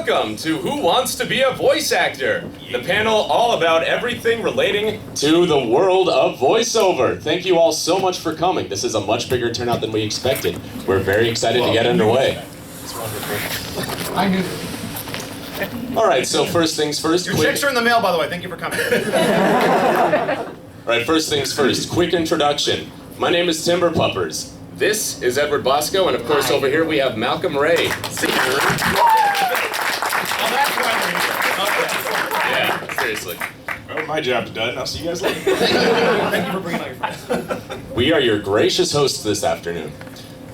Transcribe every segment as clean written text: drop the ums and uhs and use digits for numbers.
welcome to Who Wants to Be a Voice Actor? The panel all about everything relating to the world of voiceover. Thank you all so much for coming. This is a much bigger turnout than we expected. We're very excited to get underway. It's wonderful. I knew. All right, so first things first. Your checks are in the mail, by the way. Thank you for coming. All right, first things first. Quick introduction. My name is Timber Puppers. This is Edward Bosco, and of course over here we have Malcolm Ray. Yeah, seriously. Well, my job's done. I'll see you guys later. Thank you for bringing all your friends. We are your gracious hosts this afternoon.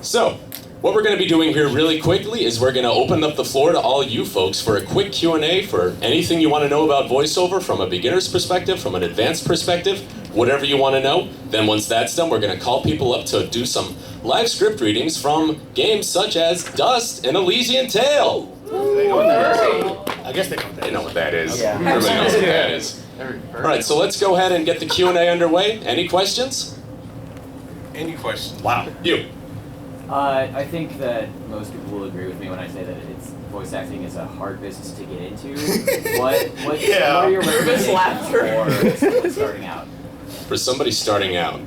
So, what we're going to be doing here really quickly is we're going to open up the floor to all you folks for a quick Q&A for anything you want to know about voiceover from a beginner's perspective, from an advanced perspective, whatever you want to know. Then once that's done, we're going to call people up to do some live script readings from games such as Dust and Elysian Tale. They know what that is. I guess they know what that is. They know what that is. Yeah. Everybody knows what that is. All right, so let's go ahead and get the Q&A underway. Any questions? Any questions? Wow. You. I think that most people will agree with me when I say that voice acting is a hard business to get into. What are your recommendations for starting out? For somebody starting out,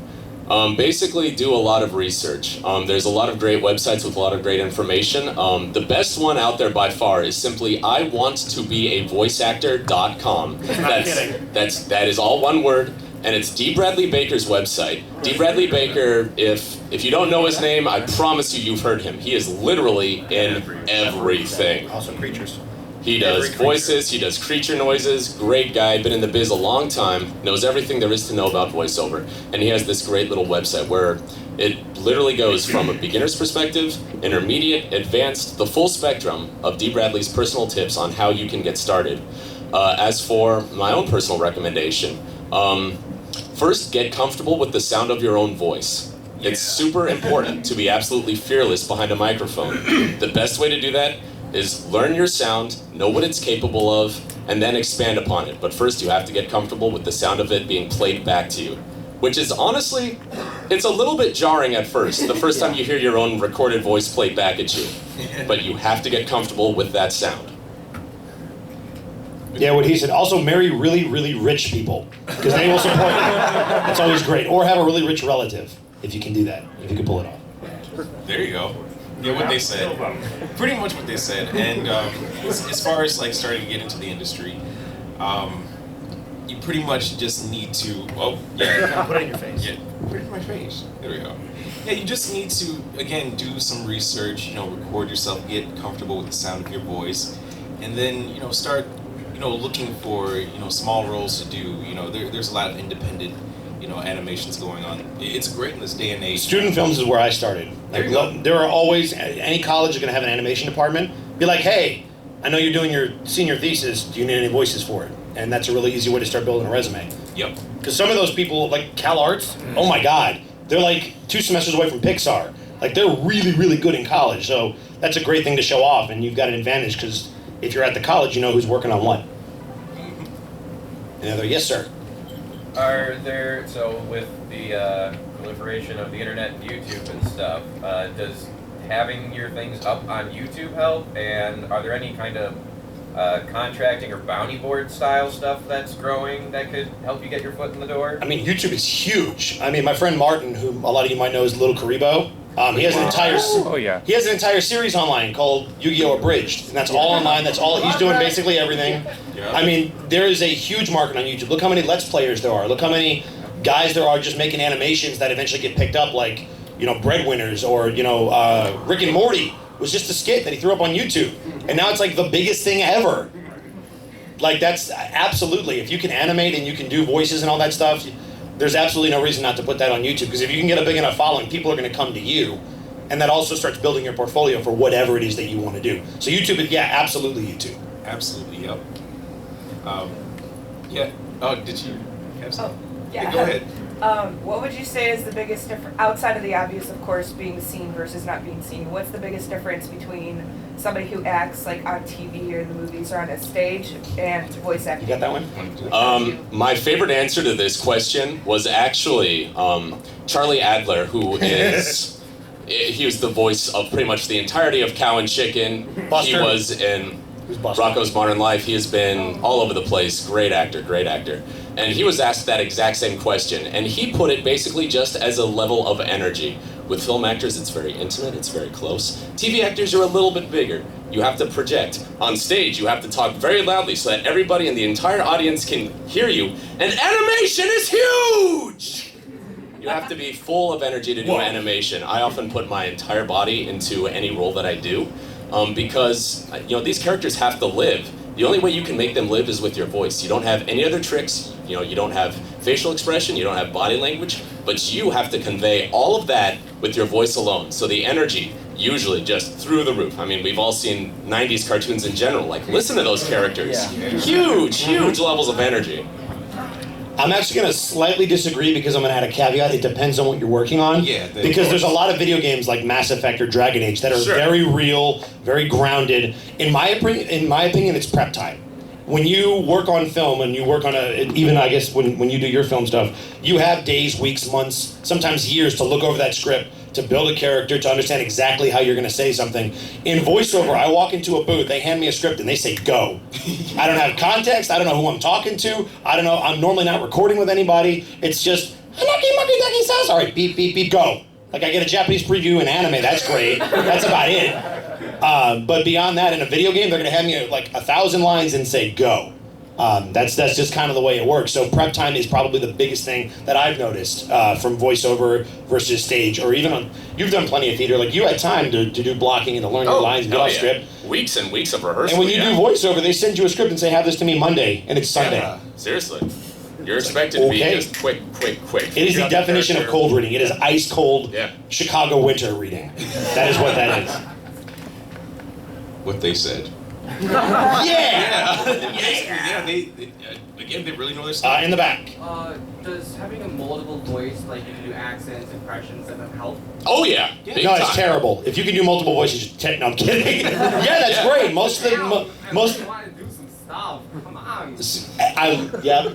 basically do a lot of research. There's a lot of great websites with a lot of great information. The best one out there by far is simply iwanttobeavoiceactor.com. That is all one word. And it's D. Bradley Baker's website. D. Bradley Baker, if you don't know his name, I promise you've heard him. He is literally in everything. Also creatures. He does voices, he does creature noises, great guy, been in the biz a long time, knows everything there is to know about voiceover. And he has this great little website where it literally goes from a beginner's perspective, intermediate, advanced, the full spectrum of D. Bradley's personal tips on how you can get started. As for my own personal recommendation, first, get comfortable with the sound of your own voice. It's super important to be absolutely fearless behind a microphone. The best way to do that is learn your sound, know what it's capable of, and then expand upon it. But first, you have to get comfortable with the sound of it being played back to you, which is honestly, it's a little bit jarring at first, the first time you hear your own recorded voice played back at you. But you have to get comfortable with that sound. Yeah, what he said. Also, marry really, really rich people, because they will support you. That's always great. Or have a really rich relative, if you can do that, if you can pull it off. There you go. Yeah, what they said. Pretty much what they said. And as far as like starting to get into the industry, you pretty much just need to. Oh, yeah. Put it in your face. Yeah, put it in my face. There we go. Yeah, you just need to again do some research. Record yourself, get comfortable with the sound of your voice, and then start. Looking for small roles to do. There's a lot of independent animations going on. It's great in this day and age. Student films is where I started. There are always, any college is going to have an animation department. Be like, hey, I know you're doing your senior thesis. Do you need any voices for it? And that's a really easy way to start building a resume. Yep. Because some of those people, like Cal Arts, oh my God, they're like 2 semesters away from Pixar. Like they're really, really good in college. So that's a great thing to show off, and you've got an advantage because if you're at the college, you know who's working on what. Another, yes, sir. So with the proliferation of the internet and YouTube and stuff, does having your things up on YouTube help? And are there any kind of contracting or bounty board style stuff that's growing that could help you get your foot in the door? I mean, YouTube is huge. I mean, my friend Martin, who a lot of you might know is Little Karibo, he has an entire he has an entire series online called Yu-Gi-Oh! Abridged, and that's all online. That's all he's doing, basically everything. Yeah. I mean, there is a huge market on YouTube. Look how many Let's Players there are. Look how many guys there are just making animations that eventually get picked up, like Breadwinners or Rick and Morty was just a skit that he threw up on YouTube, and now it's like the biggest thing ever. Like that's absolutely, if you can animate and you can do voices and all that stuff. There's absolutely no reason not to put that on YouTube, because if you can get a big enough following, people are going to come to you, and that also starts building your portfolio for whatever it is that you want to do. So YouTube, absolutely YouTube. Absolutely, yep. Yeah. Oh, did you have something? Yeah. Go ahead. What would you say is the biggest difference, outside of the obvious, of course, being seen versus not being seen? What's the biggest difference between somebody who acts like on TV or the movies or on a stage and voice acting? You got that one? My favorite answer to this question was actually Charlie Adler, who is he was the voice of pretty much the entirety of Cow and Chicken. Buster. He was in Rocco's Modern Life. He has been all over the place. Great actor, great actor. And he was asked that exact same question, and he put it basically just as a level of energy. With film actors, it's very intimate, it's very close. TV actors are a little bit bigger. You have to project. On stage, you have to talk very loudly so that everybody in the entire audience can hear you. And animation is huge! You have to be full of energy to do animation. I often put my entire body into any role that I do because these characters have to live. The only way you can make them live is with your voice. You don't have any other tricks. You don't have facial expression, you don't have body language, but you have to convey all of that with your voice alone. So the energy, usually just through the roof. I mean, we've all seen 90s cartoons in general. Like, listen to those characters. Huge levels of energy. I'm actually going to slightly disagree because I'm going to add a caveat. It depends on what you're working on. Yeah. Because there's a lot of video games like Mass Effect or Dragon Age that are very real, very grounded. In my opinion, it's prep time. When you work on film and you work on even I guess when you do your film stuff, you have days, weeks, months, sometimes years to look over that script, to build a character, to understand exactly how you're going to say something. In voiceover, I walk into a booth, they hand me a script and they say, go. I don't have context, I don't know who I'm talking to, I don't know, I'm normally not recording with anybody, it's just, Hanaki says, all right, beep, beep, beep, go. Like I get a Japanese preview in anime, that's great, that's about it. But beyond that, in a video game, they're going to have me like 1,000 lines and say, go. That's just kind of the way it works. So prep time is probably the biggest thing that I've noticed from voiceover versus stage, or even you've done plenty of theater. Like you had time to do blocking and to learn your lines and get off script. Weeks and weeks of rehearsal. And when you do voiceover, they send you a script and say, have this to me Monday, and it's Sunday. Yeah, seriously. You're expected to be just quick. It is the definition of cold reading. It is ice cold Chicago winter reading. That is what that is. What they said. Yeah, they really know their stuff. in the back. Does having a multiple voice, like you can do accents, impressions, and then help? Oh yeah. Big No, it's time. terrible. If you can do multiple voices, no, I'm kidding. Yeah, that's great. Most of the most. I want to do some stuff. Come on.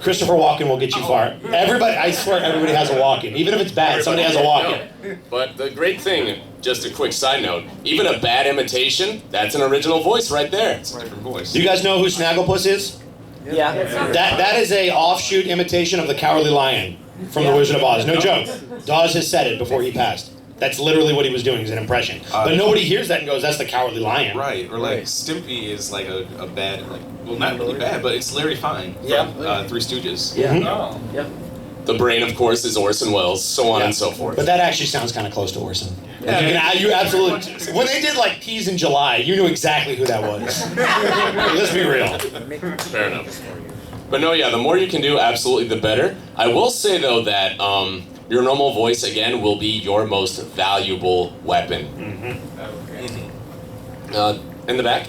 Christopher Walken will get you far. Everybody, I swear, everybody has a Walken. Even if it's bad, somebody has a Walken. No. But the great thing, just a quick side note, even a bad imitation, that's an original voice right there. It's a different voice. Do you guys know who Snagglepuss is? Yeah. That is a offshoot imitation of the Cowardly Lion from The Wizard of Oz. No joke. Dawes has said it before he passed. That's literally what he was doing, is an impression. But nobody hears that and goes, that's the Cowardly Lion. Right, or like Stimpy is like a bad, well, not really bad, but it's Larry Fine from Three Stooges. Yeah. Mm-hmm. Yep. The brain, of course, is Orson Welles, so on and so forth. But that actually sounds kind of close to Orson. You absolutely. When they did like Peas in July, you knew exactly who that was. Let's be real. Fair enough. But no, the more you can do, absolutely the better. I will say though that your normal voice again will be your most valuable weapon. In the back.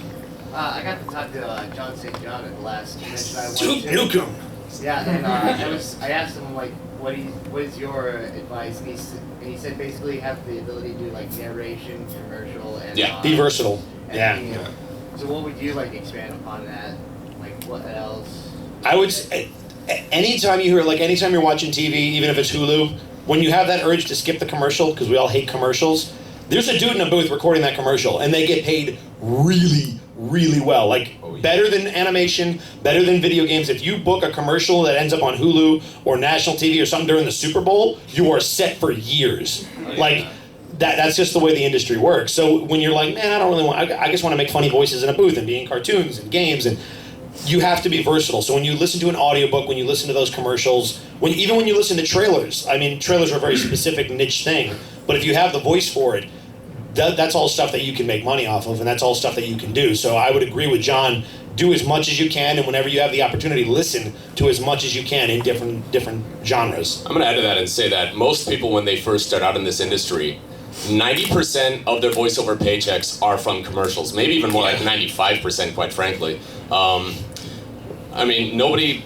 I got to talk to John St. John at the last convention I went Duke to. Nukem. Yeah, and I asked him like, what is your advice? And he said basically have the ability to do like narration, commercial, and Be versatile. and, you know, so what would you like expand upon that? Like what else? I would say, anytime you're watching TV, even if it's Hulu, when you have that urge to skip the commercial, because we all hate commercials, there's a dude in a booth recording that commercial, and they get paid really, really well. Like, better than animation, better than video games. If you book a commercial that ends up on Hulu or national TV or something during the Super Bowl, you are set for years. That's just the way the industry works. So when you're like, man, I don't really want, I just want to make funny voices in a booth and be in cartoons and games, and you have to be versatile. So when you listen to an audiobook, when you listen to those commercials, even when you listen to trailers, I mean, trailers are a very specific niche thing, but if you have the voice for it, that's all stuff that you can make money off of, and that's all stuff that you can do. So I would agree with John, do as much as you can, and whenever you have the opportunity, listen to as much as you can in different genres. I'm going to add to that and say that most people, when they first start out in this industry, 90% of their voiceover paychecks are from commercials, maybe even more like 95%, quite frankly. I mean, nobody,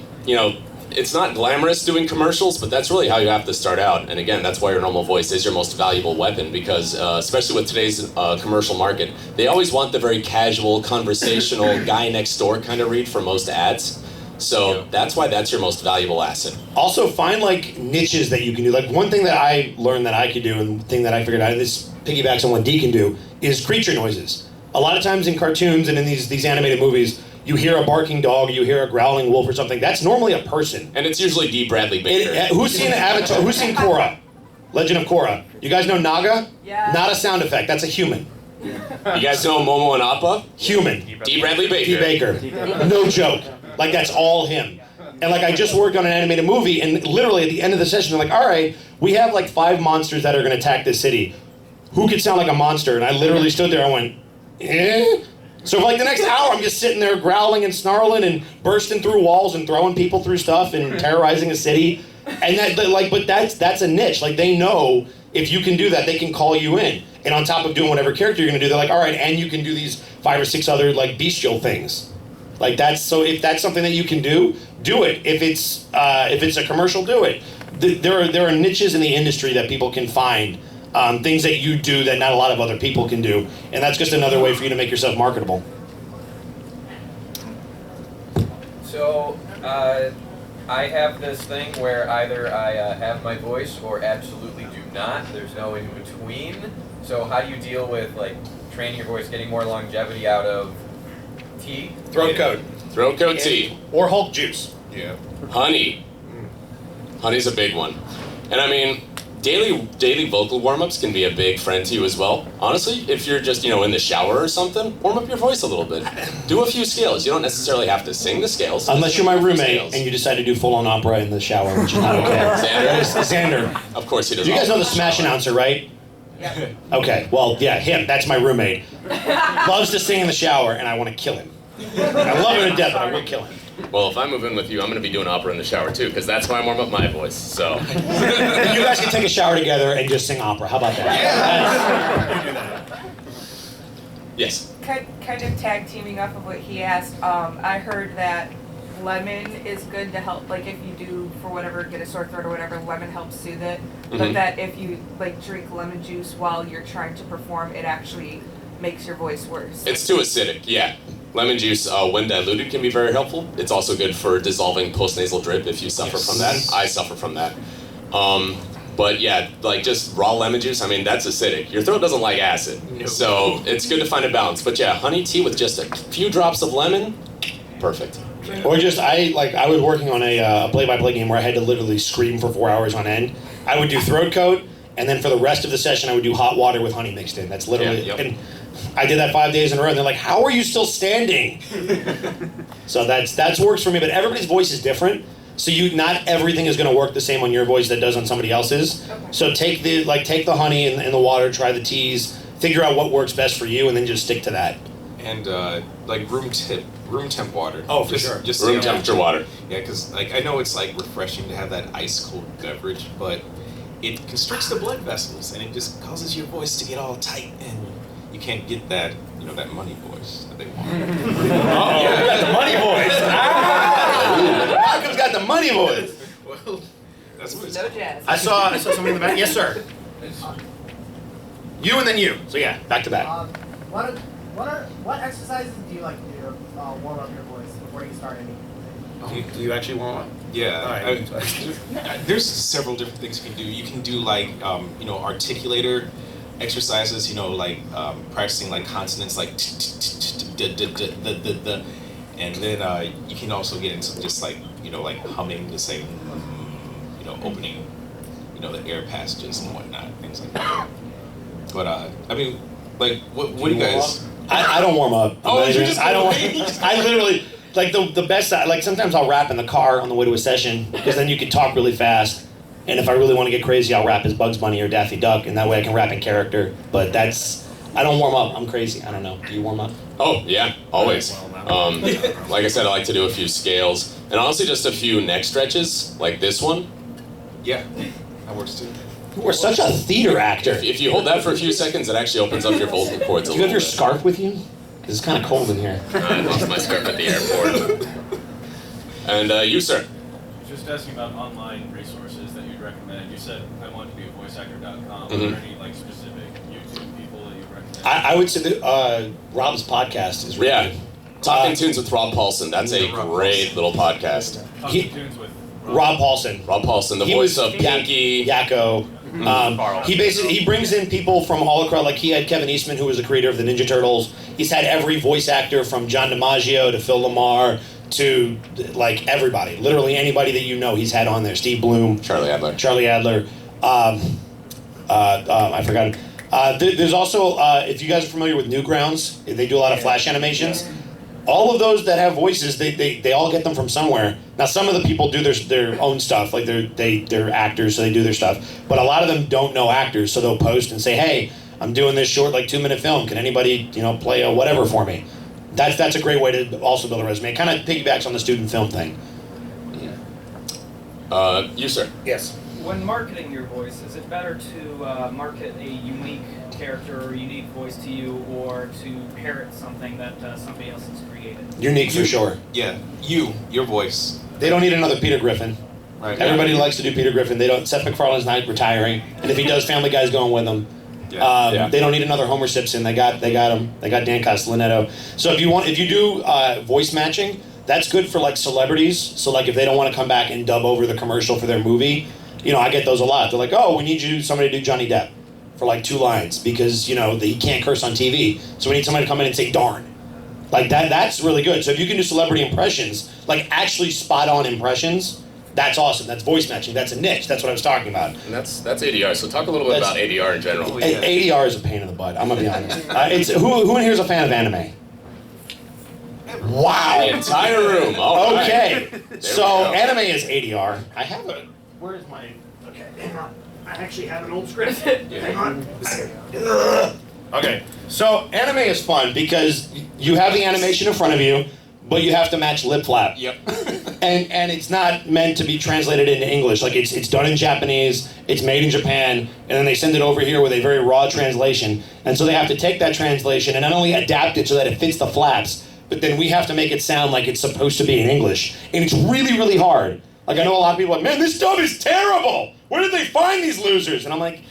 it's not glamorous doing commercials, but that's really how you have to start out. And again, that's why your normal voice is your most valuable weapon, because especially with today's commercial market, they always want the very casual, conversational, guy next door kind of read for most ads. So that's why that's your most valuable asset. Also, find like niches that you can do. Like one thing that I learned that I could do, and thing that I figured out, and this piggybacks on what D can do, is creature noises. A lot of times in cartoons and in these animated movies, you hear a barking dog, you hear a growling wolf or something. That's normally a person. And it's usually D. Bradley Baker. Who's seen Avatar? Who's seen Korra? Legend of Korra. You guys know Naga? Yeah. Not a sound effect. That's a human. You guys know Momo and Appa? Human. D. Bradley Baker. D. Baker. No joke. Like, that's all him. And like, I just worked on an animated movie, and literally at the end of the session, they're like, all right, we have like 5 monsters that are going to attack this city. Who could sound like a monster? And I literally stood there and went, eh? So for like the next hour, I'm just sitting there growling and snarling and bursting through walls and throwing people through stuff and terrorizing a city. And but that's a niche. Like, they know if you can do that, they can call you in. And on top of doing whatever character you're gonna do, they're like, all right, and you can do these 5 or 6 other like bestial things. Like, so if that's something that you can do it. If it's a commercial, do it. There are niches in the industry that people can find. Things that you do that not a lot of other people can do. And that's just another way for you to make yourself marketable. So, I have this thing where either I have my voice or absolutely do not. There's no in between. So how do you deal with like training your voice, getting more longevity out of tea? Throat coat. Throat coat tea. Or Hulk juice. Yeah. Honey. Honey's a big one. And I mean, daily vocal warm-ups can be a big friend to you as well. Honestly, if you're just, in the shower or something, warm up your voice a little bit. Do a few scales. You don't necessarily have to sing the scales. Unless you're my roommate and you decide to do full-on opera in the shower, which is not okay. Xander. Of course he does. You guys know the Smash announcer, right? Yeah. Okay, well, yeah, him. That's my roommate. Loves to sing in the shower, and I want to kill him. I love him to death, but I will kill him. Well, if I move in with you, I'm going to be doing opera in the shower too, because that's how I warm up my voice. So You guys can take a shower together and just sing opera. How about that? Yeah. Yes. Kind of tag teaming off of what he asked. I heard that lemon is good to help, like if you do, for whatever, get a sore throat or whatever, lemon helps soothe it. But that if you like drink lemon juice while you're trying to perform, it actually makes your voice worse. It's too acidic, yeah. Lemon juice, when diluted, can be very helpful. It's also good for dissolving postnasal drip if you suffer from that. I suffer from that. But yeah, like just raw lemon juice, I mean, that's acidic. Your throat doesn't like acid. Nope. So it's good to find a balance. But yeah, honey tea with just a few drops of lemon, perfect. Or just, I was working on a play-by-play game where I had to literally scream for 4 hours on end. I would do throat coat, and then for the rest of the session, I would do hot water with honey mixed in. That's literally, and I did that 5 days in a row, and they're like, how are you still standing? So that's works for me, but everybody's voice is different. So not everything is gonna work the same on your voice that does on somebody else's. Okay. So take the honey and the water, try the teas, figure out what works best for you, and then just stick to that. And like room temp water. Oh, for sure. Just room temperature water. Yeah, because like I know it's like refreshing to have that ice cold beverage, but it constricts the blood vessels and it just causes your voice to get all tight, and you can't get that that money voice that they want. Uh-oh, you got the money voice. Ah! Malcolm's got the money voice. Well, that's what it's No jazz. I saw somebody in the back. Yes, sir. You and then you. So yeah, back to back. What exercises do you like to do to warm up your voice before you start anything? Do you actually warm up? Yeah. Right. There's several different things you can do. You can do like articulator exercises. Like practicing like consonants like and then you can also get into just like like humming the same opening the air passages and whatnot, things like that. But I mean, like what do you guys? I don't warm up. I don't. I literally like the best. Like sometimes I'll rap in the car on the way to a session because then you can talk really fast. And if I really want to get crazy, I'll rap as Bugs Bunny or Daffy Duck, and that way I can rap in character. But I don't warm up. I'm crazy. I don't know. Do you warm up? Oh yeah, always. Like I said, I like to do a few scales and honestly just a few neck stretches, like this one. Yeah, that works too. We're such a theater actor. If you hold that for a few seconds, it actually opens up your vocal cords a little bit. Do you have your scarf with you? Because it's kind of cold in here. I lost my scarf at the airport. And you, sir? Just asking about online resources that you'd recommend. You said I want to be a voiceactor.com. Are there any like specific YouTube people that you recommend? I would say that Rob's podcast is really good. Talking Tunes with Rob Paulson. That's a great little podcast. Talking Tunes with Rob Paulson. Rob Paulson, the voice of Pinky. Yakko. He brings in people from all across. Like he had Kevin Eastman, who was the creator of the Ninja Turtles. He's had every voice actor from John DiMaggio to Phil Lamar to like everybody, literally anybody that you know. He's had on there. Steve Bloom, Charlie Adler. I forgot. There's also if you guys are familiar with Newgrounds, they do a lot of Flash animations. All of those that have voices, they all get them from somewhere. Now, some of the people do their own stuff, like they're actors, so they do their stuff. But a lot of them don't know actors, so they'll post and say, "Hey, I'm doing this short, like 2-minute film. Can anybody, play a whatever for me?" That's a great way to also build a resume. It kind of piggybacks on the student film thing. You, sir. Yes. When marketing your voice, is it better to market a unique character or unique voice to you, or to parrot something that somebody else has created? Unique for sure. Yeah, your voice. They don't need another Peter Griffin. Right. Everybody likes to do Peter Griffin. They don't. Seth MacFarlane's not retiring, and if he does, Family Guy's going with him. They don't need another Homer Simpson. They got him. They got Dan Castellanetto. So if you do voice matching, that's good for like celebrities. So like if they don't want to come back and dub over the commercial for their movie, I get those a lot. They're like, "Oh, we need somebody to do Johnny Depp for like 2 lines because he can't curse on TV. So we need somebody to come in and say darn." Like that's really good. So if you can do celebrity impressions, like actually spot on impressions, that's awesome. That's voice matching. That's a niche. That's what I was talking about. And that's ADR. So talk a little bit about ADR in general. ADR is a pain in the butt. I'm gonna be honest. Who in here is a fan of anime? Wow. The entire room. All right. Okay. So anime is ADR. I have a. Where is my? Okay, hang on. I actually have an old script. Hang on. Okay. So anime is fun because you have the animation in front of you, but you have to match lip flap. Yep. and it's not meant to be translated into English. Like it's done in Japanese, it's made in Japan, and then they send it over here with a very raw translation. And so they have to take that translation and not only adapt it so that it fits the flaps, but then we have to make it sound like it's supposed to be in English. And it's really, really hard. Like I know a lot of people are like, "Man, this dub is terrible. Where did they find these losers?" And I'm like,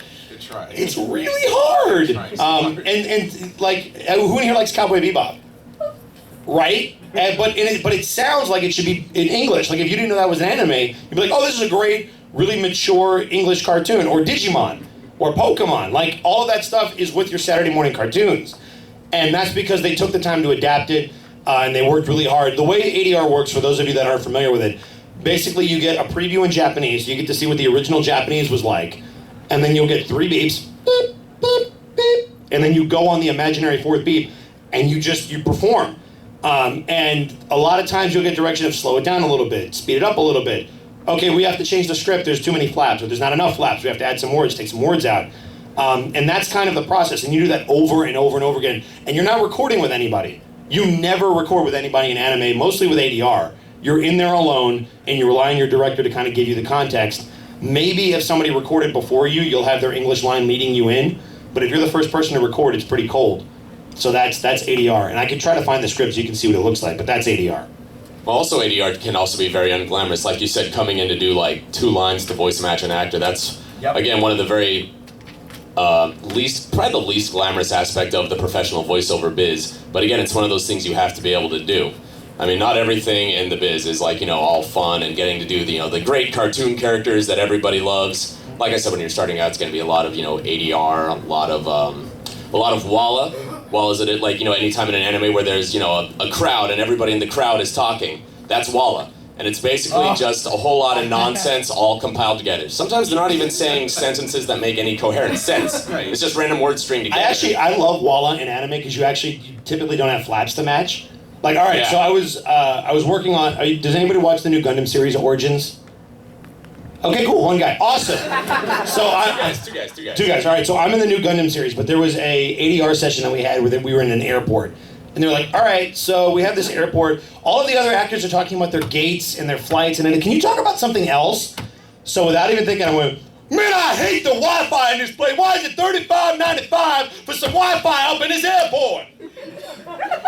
it's really hard. And like, who in here likes Cowboy Bebop? Right? But it sounds like it should be in English. Like if you didn't know that was an anime, you'd be like, "Oh, this is a great, really mature English cartoon," or Digimon, or Pokemon. Like all of that stuff is with your Saturday morning cartoons, and that's because they took the time to adapt it and they worked really hard. The way ADR works, for those of you that aren't familiar with it, basically you get a preview in Japanese. You get to see what the original Japanese was like, and then you'll get 3 beeps, beep, beep, beep, and then you go on the imaginary 4th beep, and you perform. And a lot of times you'll get direction of slow it down a little bit, speed it up a little bit. Okay, we have to change the script. There's too many flaps, or there's not enough flaps. We have to add some words, take some words out. And that's kind of the process. And you do that over and over and over again. And you're not recording with anybody. You never record with anybody in anime, mostly with ADR. You're in there alone, and you rely on your director to kind of give you the context. Maybe if somebody recorded before you, you'll have their English line leading you in. But if you're the first person to record, it's pretty cold. So that's ADR. And I can try to find the script so you can see what it looks like, but that's ADR. Well, also ADR can also be very unglamorous. Like you said, coming in to do like 2 lines to voice match an actor, that's, again, one of the very probably the least glamorous aspect of the professional voiceover biz. But again, it's one of those things you have to be able to do. I mean, not everything in the biz is like, all fun and getting to do the great cartoon characters that everybody loves. Like I said, when you're starting out, it's going to be a lot of, ADR, a lot of walla. Walla is it like, anytime in an anime where there's, a crowd and everybody in the crowd is talking, that's walla. And it's basically just a whole lot of nonsense all compiled together. Sometimes they're not even saying sentences that make any coherent sense. It's just random words stringed together. I love walla in anime because you typically don't have flaps to match. Like, all right, so I was working on. Does anybody watch the new Gundam series, Origins? Okay, cool. 1 guy, awesome. So two guys. All right, so I'm in the new Gundam series, but there was a ADR session that we had where we were in an airport, and they're like, "All right, so we have this airport. All of the other actors are talking about their gates and their flights, and then can you talk about something else?" So without even thinking, I went, "Man, I hate the Wi-Fi in this place. Why is it $35.95 for some Wi-Fi up in this airport?"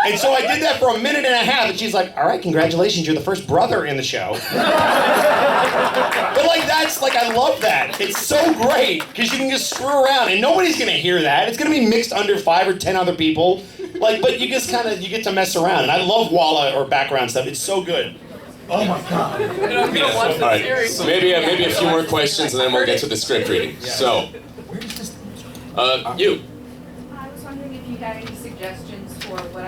And so I did that for 1.5 minutes, and she's like, "All right, congratulations, you're the first brother in the show." But I love that. It's so great, because you can just screw around, and nobody's gonna hear that. It's gonna be mixed under 5 or 10 other people. But you just you get to mess around, and I love walla or background stuff. It's so good. Oh my god. And I'm gonna watch All the right, series. so maybe a few more questions, and then we'll get to the script reading. So, you. I was wondering if you had any suggestions for what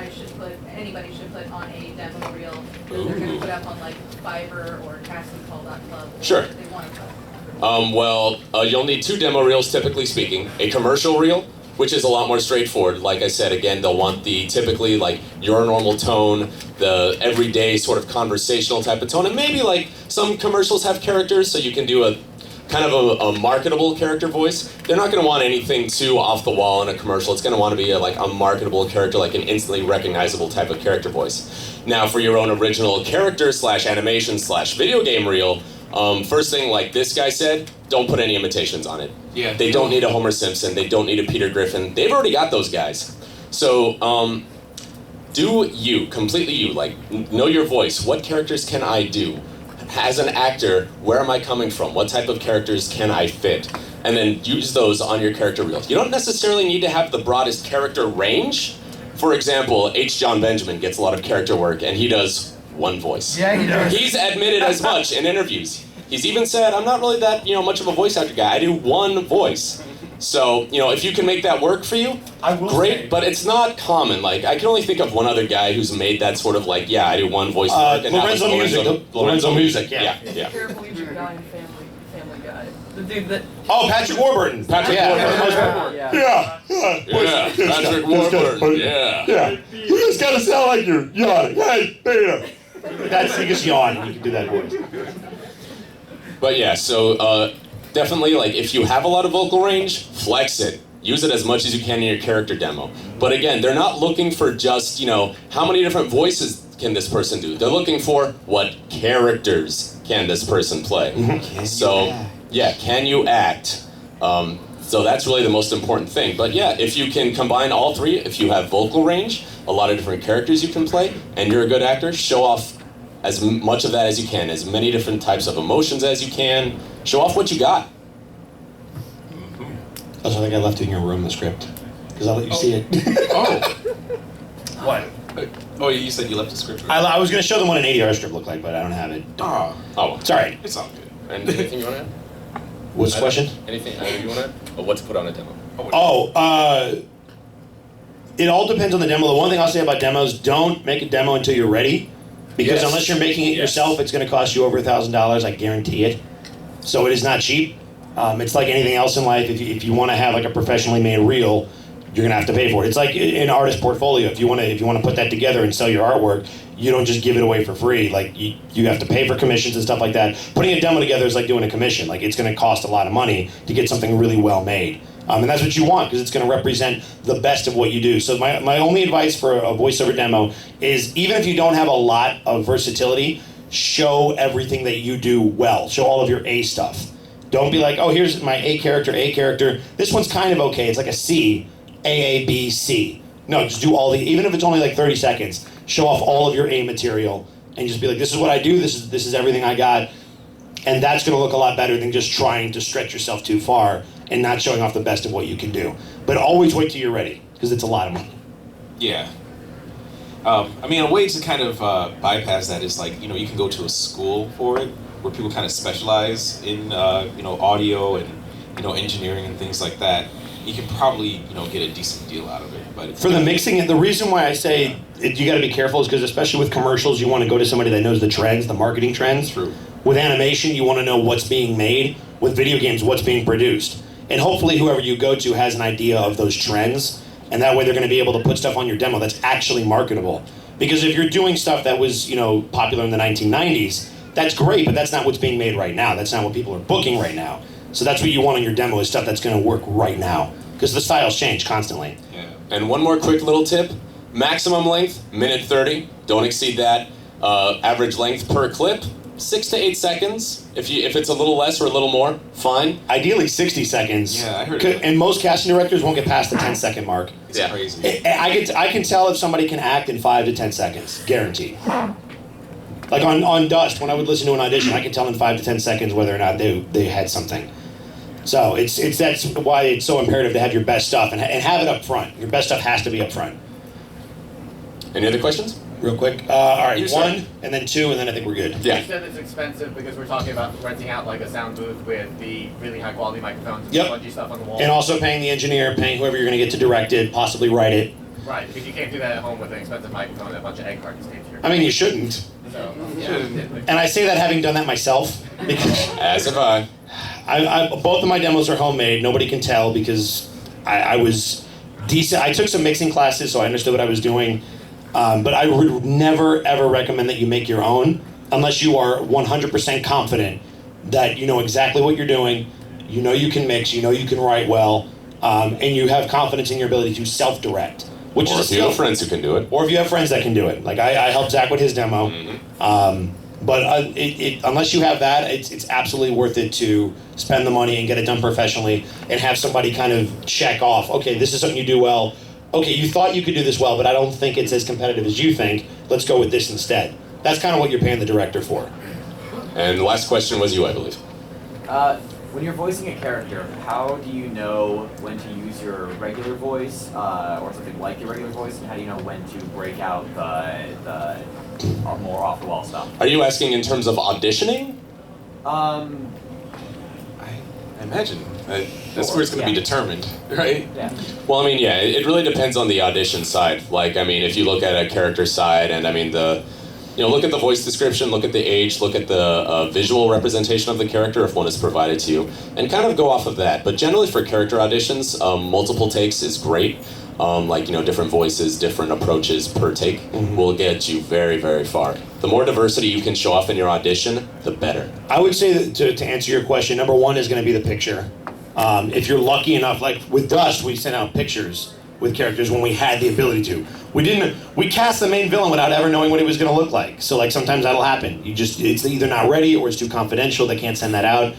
anybody should put on a demo reel that they're going to put up on like Fiverr or CastingCall.club. Sure. That they want to put. You'll need 2 demo reels, typically speaking. A commercial reel, which is a lot more straightforward. Like I said, again, they'll want the typically like your normal tone, the everyday sort of conversational type of tone, and maybe like some commercials have characters, so you can do a kind of a marketable character voice. They're not going to want anything too off the wall in a commercial. It's going to want to be a marketable character, like an instantly recognizable type of character voice. Now, for your own original character / animation / video game reel, first thing, like this guy said, don't put any imitations on it. Yeah. They don't need a Homer Simpson. They don't need a Peter Griffin. They've already got those guys. So, do you, completely you, like, know your voice. What characters can I do? As an actor, where am I coming from? What type of characters can I fit? And then use those on your character reel. You don't necessarily need to have the broadest character range. For example, H. John Benjamin gets a lot of character work, and he does one voice. Yeah, he does. He's admitted as much in interviews. He's even said, I'm not really that, much of a voice actor guy. I do one voice. So, if you can make that work for you, great, but it's not common. Like, I can only think of one other guy who's made that sort of like, I do one voice work. And Lorenzo Music, yeah. Careful, you guy in Family Guy. The dude that. Oh, Patrick Warburton. Patrick Warburton. Yeah. Patrick Warburton. Yeah. You just gotta sound like you're yawning. Hey, Peter. He just yawn. You can do that voice. But yeah, so definitely, like, if you have a lot of vocal range, flex it. Use it as much as you can in your character demo. But again, they're not looking for just, how many different voices can this person do? They're looking for what characters can this person play. Can you act? So that's really the most important thing. But yeah, if you can combine all 3, if you have vocal range, a lot of different characters you can play, and you're a good actor, show off as much of that as you can, as many different types of emotions as you can. Show off what you got. Also, I think I left it in your room, the script, because I'll let you see it. What? Oh, you said you left the script. I was going to show them what an ADR script looked like, but I don't have it. Oh, sorry. It's all good. And anything you want to add? What's the question? Anything you want to add? Or what to put on a demo? It all depends on the demo. The one thing I'll say about demos, don't make a demo until you're ready. Because unless you're making it yourself, it's going to cost you over $1,000. I guarantee it. So it is not cheap. It's like anything else in life. If you want to have like a professionally made reel, you're going to have to pay for it. It's like an artist portfolio. If you want to put that together and sell your artwork, you don't just give it away for free. Like you have to pay for commissions and stuff like that. Putting a demo together is like doing a commission. Like it's going to cost a lot of money to get something really well made. And that's what you want, because it's going to represent the best of what you do. So my only advice for a voiceover demo is, even if you don't have a lot of versatility, show everything that you do well. Show all of your A stuff. Don't be like, oh, here's my A character. This one's kind of okay. It's like a C, A, B, C. No, just do even if it's only like 30 seconds, show off all of your A material and just be like, this is what I do, this is everything I got. And that's going to look a lot better than just trying to stretch yourself too far and not showing off the best of what you can do. But always wait till you're ready, because it's a lot of money. Yeah. A way to kind of bypass that is like, you can go to a school for it, where people kind of specialize in, audio and, engineering and things like that. You can probably, get a decent deal out of it. But for the mixing, and the reason why I say you got to be careful is because, especially with commercials, you want to go to somebody that knows the trends, the marketing trends. True. With animation, you want to know what's being made. With video games, what's being produced. And hopefully whoever you go to has an idea of those trends, and that way they're going to be able to put stuff on your demo that's actually marketable. Because if you're doing stuff that was, popular in the 1990s, that's great, but that's not what's being made right now. That's not what people are booking right now. So that's what you want on your demo, is stuff that's going to work right now. Because the styles change constantly. Yeah. And one more quick little tip. Maximum length, minute 30. Don't exceed that. Average length per clip, 6 to 8 seconds. If it's a little less or a little more, fine. Ideally 60 seconds. Yeah, I heard it. And most casting directors won't get past the 10-second mark. It's crazy. I can tell if somebody can act in 5 to 10 seconds, guaranteed. Like on Dust, when I would listen to an audition, I could tell in 5 to 10 seconds whether or not they had something. So that's why it's so imperative to have your best stuff and have it up front. Your best stuff has to be up front. Any other questions? real quick. All right, You one, start. and then two, and then I think we're good. Yeah. You said it's expensive because we're talking about renting out like a sound booth with the really high quality microphones and Yep. spongy stuff on the wall. And also paying the engineer, paying whoever you're going to get to direct it, possibly write it. Right, because you can't do that at home with an expensive microphone and a bunch of egg cartons taped to your I mean, you shouldn't. So, yeah. And I say that having done that myself. Because As have I. both of my demos are homemade. Nobody can tell because I was decent. I took some mixing classes, so I understood what I was doing. But I would never, ever recommend that you make your own unless you are 100% confident that you know exactly what you're doing, you know you can mix, you know you can write well, and you have confidence in your ability to self-direct. Which Or is if you have friends who can do it. Or if you have friends that can do it. Like I helped Zach with his demo. But unless you have that, it's absolutely worth it to spend the money and get it done professionally and have somebody kind of check off, okay, this is something you do well. Okay, you thought you could do this well, but I don't think it's as competitive as you think. Let's go with this instead. That's kind of what you're paying the director for. And the last question was you, I believe. When you're voicing a character, how do you know when to use your regular voice or something like your regular voice, and how do you know when to break out the more off-the-wall stuff? Are you asking in terms of auditioning? I imagine. That's where it's going to be determined, right? Yeah. Well, I mean, yeah, it really depends on the audition side. Like, I mean, if you look at a character side, and I mean, look at the voice description, look at the age, look at the visual representation of the character if one is provided to you, and kind of go off of that. But generally for character auditions, multiple takes is great. Different voices, different approaches per take will get you very, very far. The more diversity you can show off in your audition, the better. I would say that to answer your question, number one is going to be the picture. If you're lucky enough, like with Dust, we sent out pictures with characters when we had the ability to. We cast the main villain without ever knowing what he was going to look like. So like sometimes that'll happen. It's either not ready or it's too confidential. They can't send that out.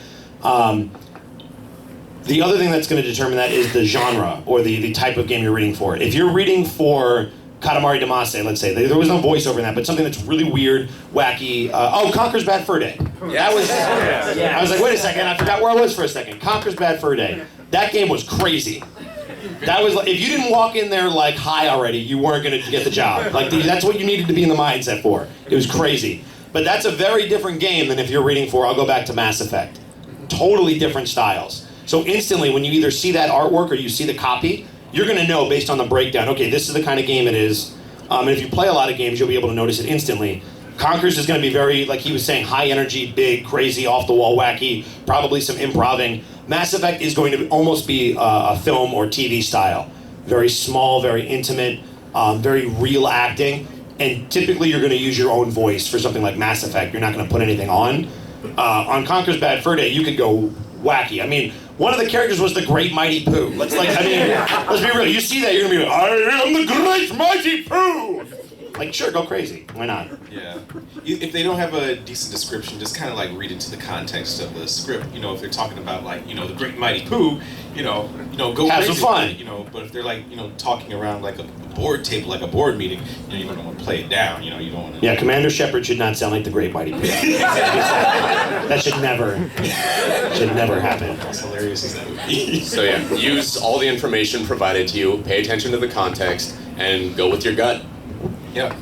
The other thing that's going to determine that is the genre or the type of game you're reading for. If you're reading for Katamari Damacy, let's say, there was no voiceover in that, but something that's really weird, wacky. Conker's Bad Fur Day. That was. I was like, wait a second, I forgot where I was for a second. Conker's Bad Fur Day. That game was crazy. That was like, if you didn't walk in there like high already, you weren't going to get the job. Like that's what you needed to be in the mindset for. It was crazy. But that's a very different game than if you're reading for, I'll go back to Mass Effect. Totally different styles. So instantly, when you either see that artwork or you see the copy, you're going to know based on the breakdown, okay, this is the kind of game it is. And if you play a lot of games, you'll be able to notice it instantly. Conker's is going to be very, like he was saying, high energy, big, crazy, off-the-wall, wacky, probably some improving. Mass Effect is going to almost be a film or TV style. Very small, very intimate, very real acting. And typically you're going to use your own voice for something like Mass Effect. You're not going to put anything on. On Conker's Bad Fur Day, you could go wacky. I mean, one of the characters was the Great Mighty Pooh. Let's be real. You see that, you're going to be like, I am the Great Mighty Pooh! Like, sure, go crazy. Why not? Yeah. If they don't have a decent description, just kind of like read into the context of the script. You know, if they're talking about like, the Great Mighty Pooh, go have crazy some fun. with it, but if they're like, talking around like a board table, like a board meeting, you're gonna want to play it down. You don't want to. Yeah, Commander Shepard should not sound like the Great Mighty Pooh. That should never happen. As hilarious as that would be. So yeah, use all the information provided to you, pay attention to the context, and go with your gut. Yeah.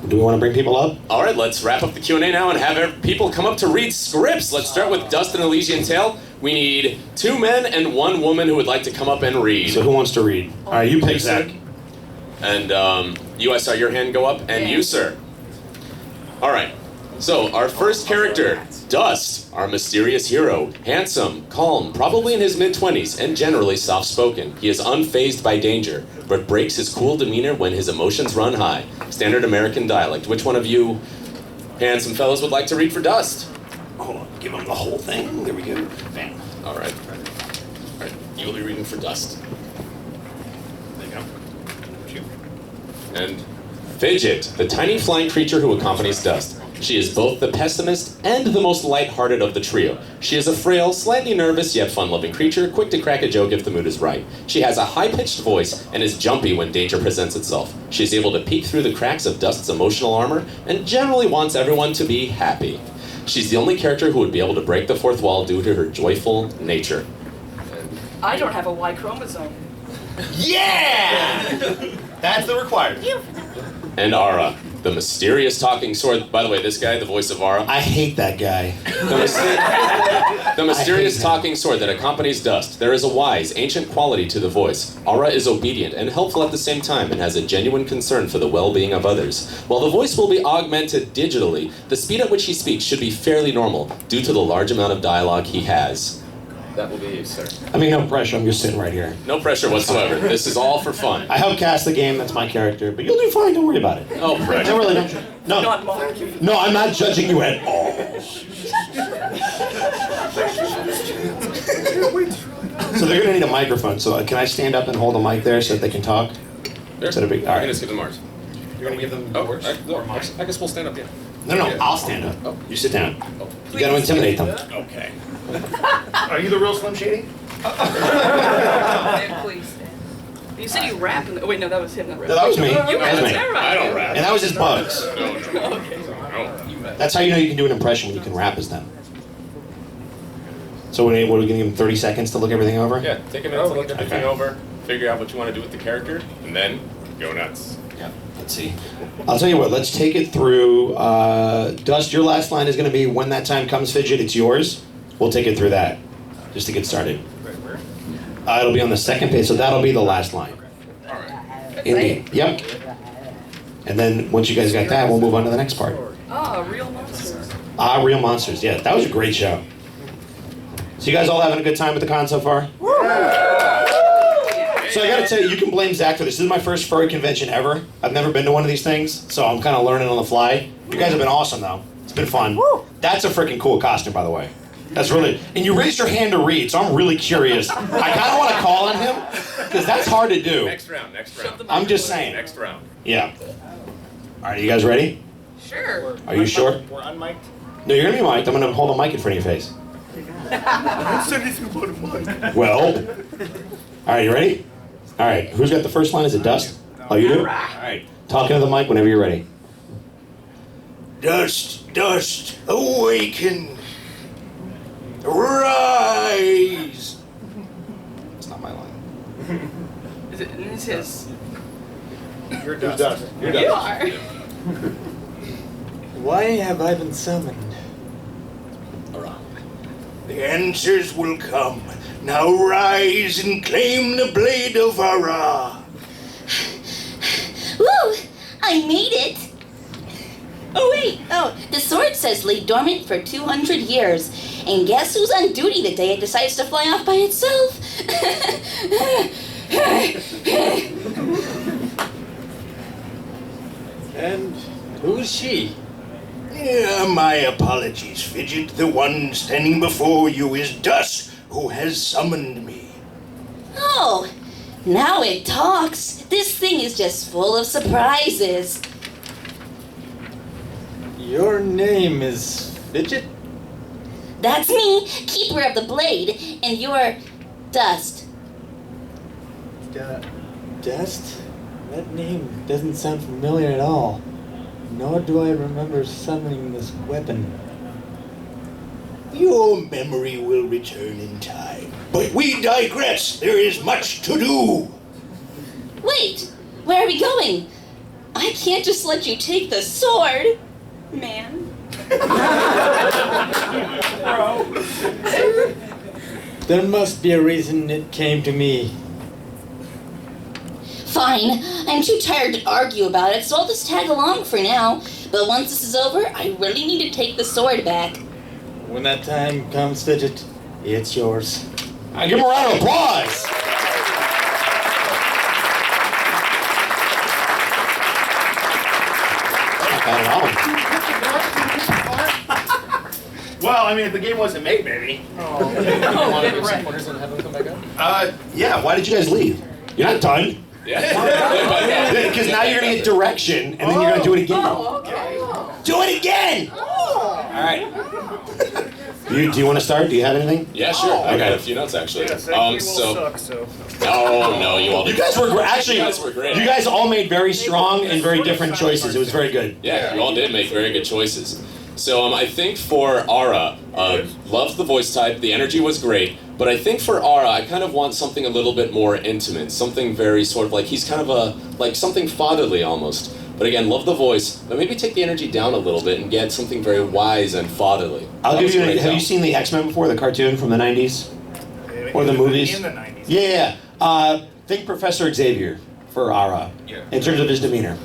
Do we want to bring people up? All right, let's wrap up the Q&A now and have people come up to read scripts. Let's start with Dust and Elysian Tale. We need 2 men and 1 woman who would like to come up and read. So who wants to read? All right, you pick, Zach. And you, I saw your hand go up, and you, sir. All right, so our first character, Dust, our mysterious hero. Handsome, calm, probably in his mid-20s, and generally soft-spoken. He is unfazed by danger, but breaks his cool demeanor when his emotions run high. Standard American dialect. Which one of you handsome fellows would like to read for Dust? Hold on, give him the whole thing. There we go. Bam. All right. You'll be reading for Dust. There you go. And Fidget, the tiny flying creature who accompanies Dust. She is both the pessimist and the most lighthearted of the trio. She is a frail, slightly nervous, yet fun-loving creature, quick to crack a joke if the mood is right. She has a high-pitched voice and is jumpy when danger presents itself. She is able to peek through the cracks of Dust's emotional armor and generally wants everyone to be happy. She's the only character who would be able to break the fourth wall due to her joyful nature. I don't have a Y chromosome. Yeah! That's the requirement. And Ara, the mysterious talking sword. By the way, this guy, the voice of Ara. I hate that guy. The mysterious talking sword that accompanies Dust. There is a wise, ancient quality to the voice. Ara is obedient and helpful at the same time and has a genuine concern for the well-being of others. While the voice will be augmented digitally, the speed at which he speaks should be fairly normal due to the large amount of dialogue he has. That will be you, sir. I mean, no pressure. I'm just sitting right here. No pressure whatsoever. This is all for fun. I help cast the game. That's my character. But you'll do fine. Don't worry about it. Oh, pressure. No, really, don't. No. No, I'm not judging you at all. So they're gonna need a microphone. So can I stand up and hold a mic there so that they can talk? Sure. Is that a big? All I right. can just give them ours. You're gonna give them yours? I guess we'll stand up, yeah. No, I'll stand up. Oh. You sit down. You gotta intimidate them. Okay. Are you the real Slim Shady? Please. You said you rap. Oh, wait, no, that was him that rapped. No, that was me. You That was rapped. me. Never mind. I don't rap. And that was just Bugs. Okay. That's how you know you can do an impression when you can rap as them. So what are we gonna give them 30 seconds to look everything over? Yeah, take a minute to look everything over, figure out what you want to do with the character, and then go nuts. Yeah. Let's see. I'll tell you what. Let's take it through. Dust, your last line is going to be "When that time comes, Fidget, it's yours." We'll take it through that, just to get started. It'll be on the second page, so that'll be the last line. All right. Yep. And then once you guys got that, we'll move on to the next part. Real monsters. Real monsters. Yeah, that was a great show. So you guys all having a good time with the con so far? So I gotta tell you, you can blame Zach for this. This is my first furry convention ever. I've never been to one of these things, so I'm kind of learning on the fly. You guys have been awesome, though. It's been fun. That's a freaking cool costume, by the way. That's really... And you raised your hand to read, so I'm really curious. I kind of want to call on him, because that's hard to do. Next round. I'm just saying. Next round. Yeah. All right, are you guys ready? Sure. Are you sure? We're unmiked. No, you're gonna be mic'd. I'm gonna hold a mic in front of your face. I said anything about a mic. Well... All right, you ready? All right, who's got the first line? Is it Dust? Oh, you do? All right. Talk into the mic whenever you're ready. Dust, dust, awaken. Rise. It's not my line. It's his. You're Dust. You are. Why have I been summoned? The answers will come. Now rise and claim the blade of Ara. Woo! I made it! Oh wait, the sword says lay dormant for 200 years. And guess who's on duty the day it decides to fly off by itself? And who's she? My apologies, Fidget. The one standing before you is Dust, who has summoned me. Oh, now it talks. This thing is just full of surprises. Your name is Fidget? That's me, Keeper of the Blade, and you're Dust. Dust? That name doesn't sound familiar at all. Nor do I remember summoning this weapon. Your memory will return in time. But we digress. There is much to do. Wait, where are we going? I can't just let you take the sword, man. There must be a reason it came to me. Fine, I'm too tired to argue about it, so I'll just tag along for now. But once this is over, I really need to take the sword back. When that time comes, Fidget, it's yours. Give him a round of applause! Not bad at all. Well, I mean, if the game wasn't made, maybe. Yeah, why did you guys leave? You're not done. Yeah. Because now you're gonna get direction, and then you're gonna do it again. Okay. Do it again! Alright. Do you want to start? Do you have anything? Yeah, sure. I got a few notes actually. So. No, you all did. You guys were actually. You guys were great. You guys all made very strong and very different choices. It was very good. Yeah, you all did make very good choices. So I think for Ara, loved the voice type. The energy was great. But I think for Ara, I kind of want something a little bit more intimate. Something very sort of like, he's kind of like something fatherly almost. But again, love the voice, but maybe take the energy down a little bit and get something very wise and fatherly. I'll give you. Have Have you seen the X-Men before, the cartoon from the '90s, or the movies? In the 90s. Yeah. Think Professor Xavier for Ara in terms of his demeanor.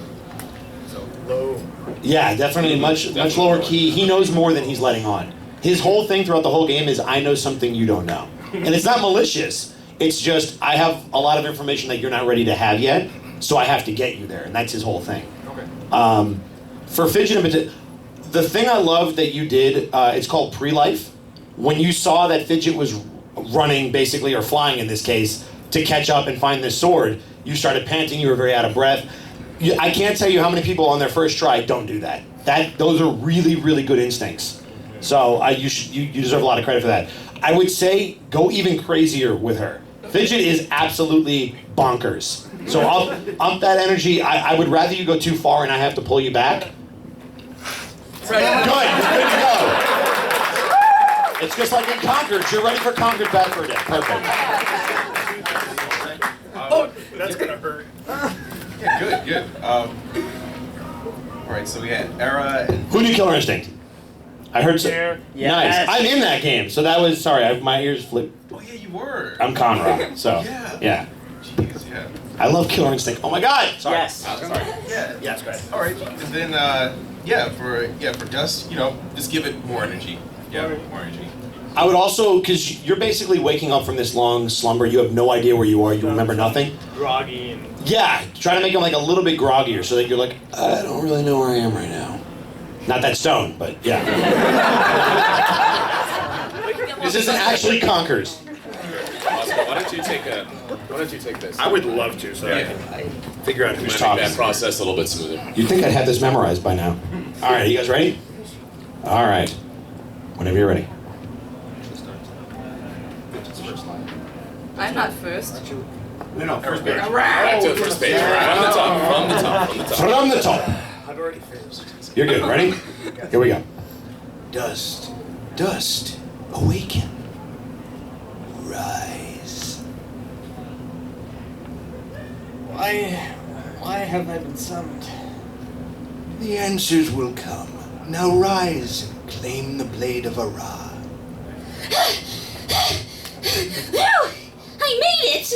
So low. Yeah, definitely much lower key. He knows more than he's letting on. His whole thing throughout the whole game is I know something you don't know, and it's not malicious. It's just I have a lot of information that you're not ready to have yet, so I have to get you there, and that's his whole thing. Okay. For Fidget in particular, the thing I love that you did, it's called pre-life. When you saw that Fidget was running, basically, or flying in this case, to catch up and find this sword, you started panting, you were very out of breath. I can't tell you how many people on their first try don't do that. Those are really, really good instincts. So you deserve a lot of credit for that. I would say go even crazier with her. Fidget is absolutely bonkers. So up that energy. I would rather you go too far and I have to pull you back. Good, you're good to go. It's just like in Concord. You're ready for Concord back for a day. Perfect. Oh, that's gonna hurt. Yeah, good. All right, so we had Era and... Who knew Killer Instinct? I heard so. Yes. Nice. I'm in that game, so that was sorry. My ears flipped. Oh yeah, you were. I'm Conrad, so yeah. Jeez, yeah. I love Killer Instinct. Oh my God. Sorry. Yes. Sorry. Yeah. Yeah, that's great. All right, and then for Dust, just give it more energy. Yeah, more energy. I would also, because you're basically waking up from this long slumber, you have no idea where you are, you remember nothing. Groggy and... Yeah, try to make him like a little bit groggier so that you're like, I don't really know where I am right now. Not that stone, but yeah. This isn't actually Conkers. Oscar, why don't you take this? I would love to, so I can Figure out who's Make talking. that process a little bit smoother. You'd think I'd have this memorized by now. All right, you guys ready? All right. Whenever you're ready. I'm not first. No, first page. Back to the first page. From the top. From the top. I've already finished. You're good. Ready? Here we go. Dust, dust, awaken, rise. Why have I been summoned? The answers will come. Now rise and claim the blade of Ara. Phew! I made it!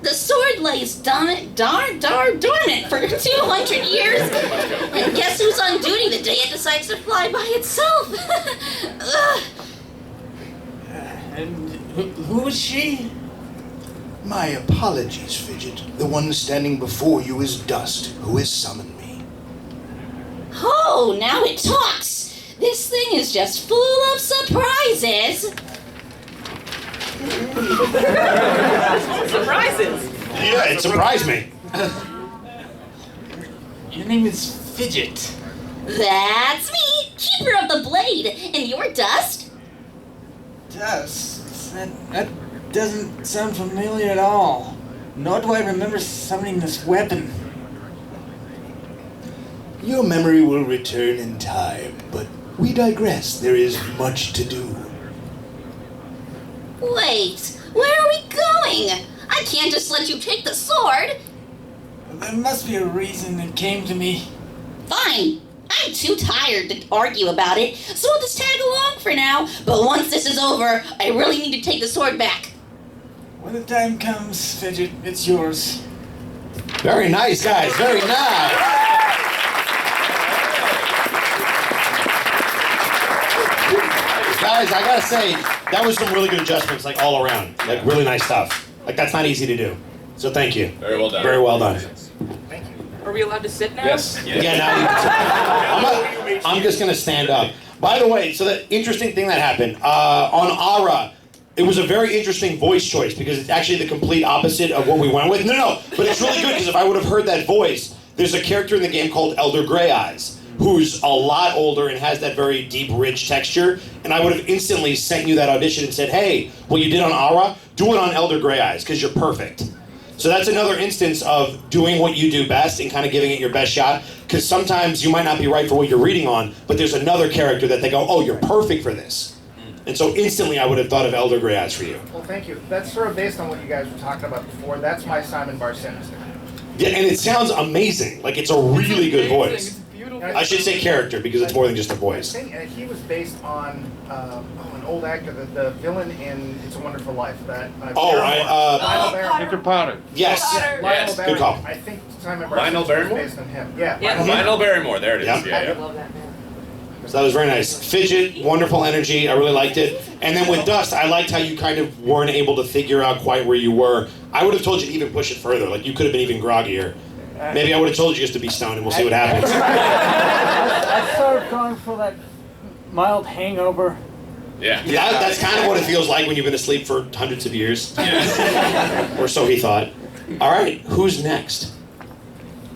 The sword lays dormant for 200 years. And guess who's on duty the day it decides to fly by itself? Ugh. And who was she? My apologies, Fidget. The one standing before you is Dust, who has summoned me. Oh, now it talks! This thing is just full of surprises! Surprises! Yeah, it surprised me. Your name is Fidget. That's me, Keeper of the Blade, and you're Dust? Dust? That doesn't sound familiar at all. Nor do I remember summoning this weapon. Your memory will return in time, but we digress. There is much to do. Wait, where are we going? I can't just let you take the sword. There must be a reason it came to me. Fine. I'm too tired to argue about it, so I'll just tag along for now. But once this is over, I really need to take the sword back. When the time comes, Fidget, it's yours. Very nice, guys. Very nice. Guys, I gotta say, that was some really good adjustments, like all around. Like really nice stuff. Like that's not easy to do. So thank you. Very well done. Very well done. Are we allowed to sit now? Yes. Yeah, now I'm just gonna stand up. By the way, so the interesting thing that happened on Ara, it was a very interesting voice choice because it's actually the complete opposite of what we went with. No, but it's really good because if I would have heard that voice, there's a character in the game called Elder Grey Eyes, who's a lot older and has that very deep, rich texture, and I would have instantly sent you that audition and said, hey, what you did on Ara, do it on Elder Grey Eyes, because you're perfect. So that's another instance of doing what you do best and kind of giving it your best shot, because sometimes you might not be right for what you're reading on, but there's another character that they go, oh, you're perfect for this. And so instantly I would have thought of Elder Grey Eyes for you. Well, thank you. That's sort of based on what you guys were talking about before. That's my Simon Bar Sinister. Yeah, and it sounds amazing. Like it's a really good voice. It's beautiful. I should say character because it's more than just a I voice. think he was based on an old actor, the villain in It's a Wonderful Life. Lionel Barrymore. Victor Potter. Yes. Yeah, Lionel Yes. Barrymore. Good call. I think Simon Lionel Barrymore Barrymore? was based on him. Yeah. Yeah. Lionel Barrymore, there it is. Yeah. Yeah, love that man. So that was very nice. Fidget, wonderful energy. I really liked it. And then with Dust, I liked how you kind of weren't able to figure out quite where you were. I would have told you to even push it further. Like you could have been even groggier. Maybe I would have told you just to be stoned and we'll see what happens. I started going for that mild hangover. Yeah. That's kind of what it feels like when you've been asleep for hundreds of years. Or so he thought. All right, who's next?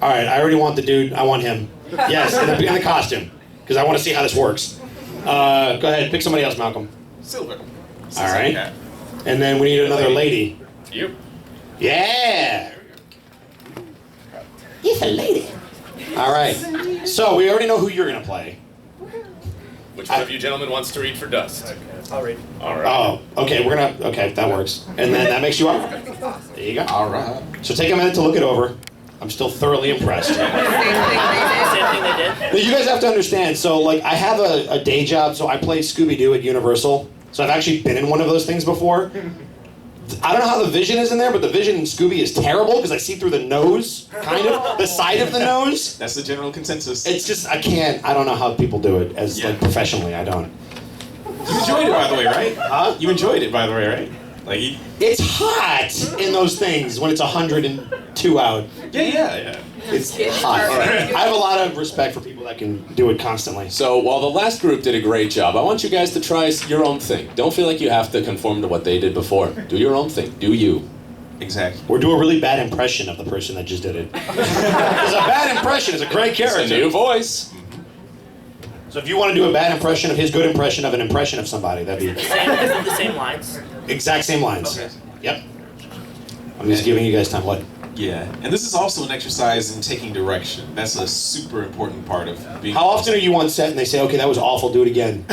All right, I already want the dude. I want him. Yes, in the costume. Because I want to see how this works. Go ahead, pick somebody else, Malcolm. Silver. All right. And then we need another lady. You. Yeah! He's a lady. All right. So we already know who you're going to play. Which one of you gentlemen wants to read for Dust? I'll read. All right. Oh, okay, okay, that works. And then that makes you up. There you go. All right. So take a minute to look it over. I'm still thoroughly impressed. Same thing they did. Now, you guys have to understand, so like I have a day job, so I play Scooby-Doo at Universal. So I've actually been in one of those things before. I don't know how the vision is in there, but the vision in Scooby is terrible because I see through the nose, kind of, the side of the nose. That's the general consensus. It's just, I don't know how people do it as like professionally, I don't. You enjoyed it, by the way, right? Huh? You enjoyed it, by the way, right? Like, It's hot in those things when it's 102 out. yeah. It's hot. I have a lot of respect for people that can do it constantly. So while the last group did a great job, I want you guys to try your own thing. Don't feel like you have to conform to what they did before. Do your own thing. Do you. Exactly. Or do a really bad impression of the person that just did it. Because a bad impression is a great character. It's a new voice. So if you want to do a bad impression of his good impression of somebody, that'd be... Is it the same lines? Exact same lines. Okay. Yep. I'm just giving you guys time. What? Yeah, and this is also an exercise in taking direction. That's a super important part of being... How often are you on set and they say, okay, that was awful, do it again?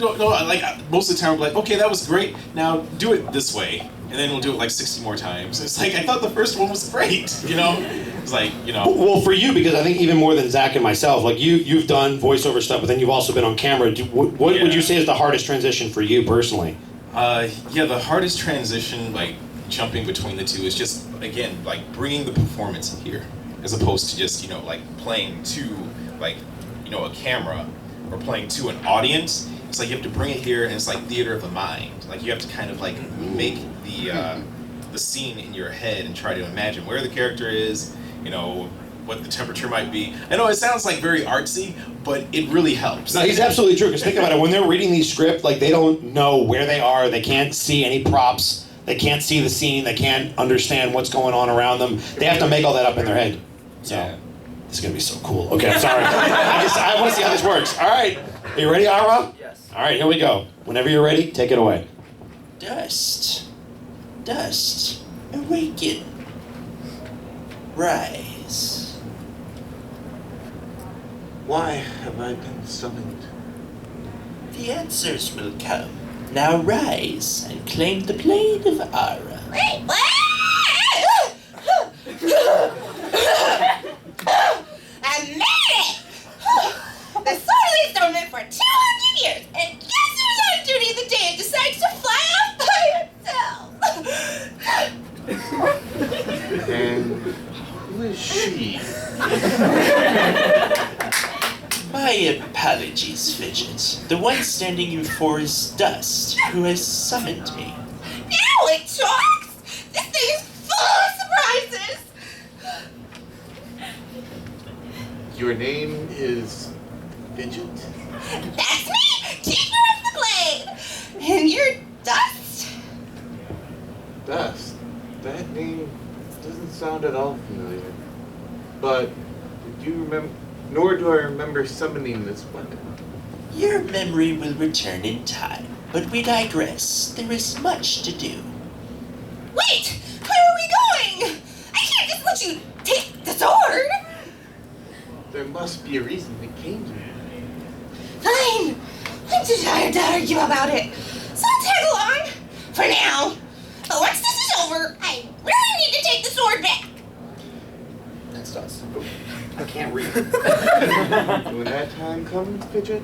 no, like most of the time I'm like, okay, that was great, now do it this way. And then we'll do it like 60 more times. It's like, I thought the first one was great, you know? It's like, you know... Well, for you, because I think even more than Zach and myself, like you've done voiceover stuff, but then you've also been on camera. What would you say is the hardest transition for you personally? Yeah, the hardest transition, like, jumping between the two is just, again, like bringing the performance here as opposed to just, you know, like playing to, like, you know, a camera or playing to an audience. It's like you have to bring it here and it's like theater of the mind. Like you have to kind of like make the scene in your head and try to imagine where the character is, you know, what the temperature might be. I know it sounds like very artsy, but it really helps. No, he's absolutely true, because think about it, when they're reading these scripts, like they don't know where they are, they can't see any props. They can't see the scene. They can't understand what's going on around them. They have to make all that up in their head. So, this is going to be so cool. Okay, I'm sorry. I want to see how this works. All right. Are you ready, Ara? Yes. All right, here we go. Whenever you're ready, take it away. Dust, awaken, rise. Why have I been summoned? The answers will come. Now rise and claim the blade of Ara. Wait, what? I made it! The sword is dormant for 200 years, and guess who's on duty the day it decides to fly off by itself? And who is she? My apologies, Fidget. The one standing before is Dust, who has summoned me. Now it talks! This thing is full of surprises! Your name is Fidget? That's me, Keeper of the Blade! And you're Dust? Dust. That name doesn't sound at all familiar. But do you remember? Nor do I remember summoning this weapon. Your memory will return in time, but we digress. There is much to do. Wait! Where are we going? I can't just let you take the sword! There must be a reason it came to me. Fine! I'm too tired to argue about it, so I'll tag along. For now. But once this is over, I really need to take the sword back. us. I can't read. When that time comes, Fidget,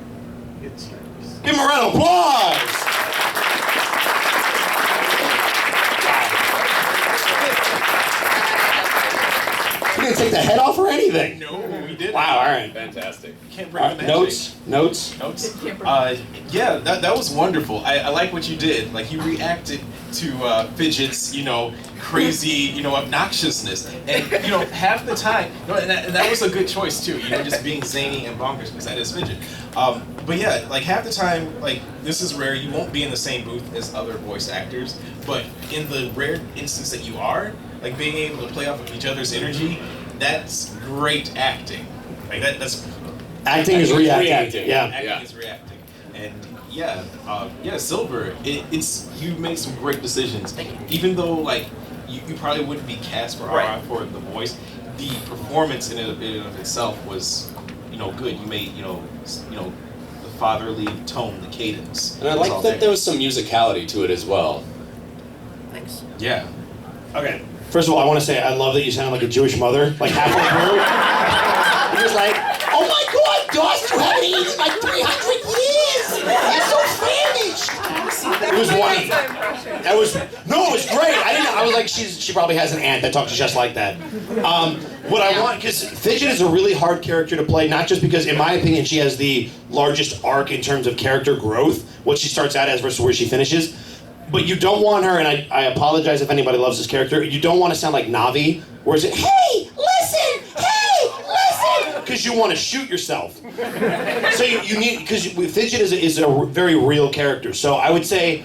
it's yours. Give him a round of applause! You didn't take the head off or anything? No, we didn't. Wow, all right. Fantastic. Can't bring the magic. Notes? Yeah, that was wonderful. I like what you did. Like, you reacted to Fidget's, crazy, obnoxiousness. And, half the time, and that was a good choice, too, just being zany and bonkers, because that is Fidget. But yeah, like, half the time, like, this is rare. You won't be in the same booth as other voice actors, but in the rare instance that you are, like, being able to play off of each other's energy, that's great acting. Like, that's... Acting is reacting. Yeah. Acting is reacting. And yeah, Silver, it's you made some great decisions. Even though, like, you probably wouldn't be cast for for the voice, the performance in and of itself was, good. You made, the fatherly tone, the cadence. And I like that there was some musicality to it as well. Thanks. Yeah. Okay. First of all, I want to say I love that you sounded like a Jewish mother, like halfway through. You're just like, oh my God, Dust, you haven't eaten in like 300 years. You're so famished. It was funny. It was great. I was like, she probably has an aunt that talks just like that. What I want, because Fidget is a really hard character to play, not just because, in my opinion, she has the largest arc in terms of character growth, what she starts out as versus where she finishes. But you don't want her, and I apologize if anybody loves this character, you don't want to sound like Navi, where is it, hey, listen, because you want to shoot yourself. So you need, because Fidget is a very real character. So I would say,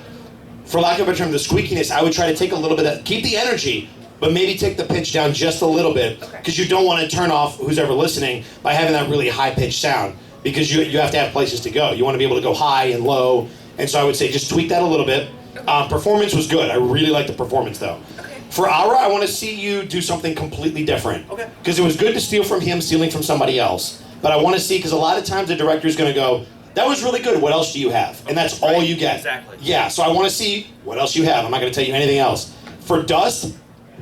for lack of a better term, the squeakiness, I would try to take a little bit of that, keep the energy, but maybe take the pitch down just a little bit, because you don't want to turn off who's ever listening by having that really high-pitched sound, because you have to have places to go. You want to be able to go high and low, and so I would say just tweak that a little bit. Performance was good. I really liked the performance, though. Okay. For Ara, I want to see you do something completely different. Okay. Because it was good to steal from him, stealing from somebody else. But I want to see, because a lot of times the director is going to go, that was really good, what else do you have? And that's all you get. Exactly. Yeah, so I want to see what else you have. I'm not going to tell you anything else. For Dust,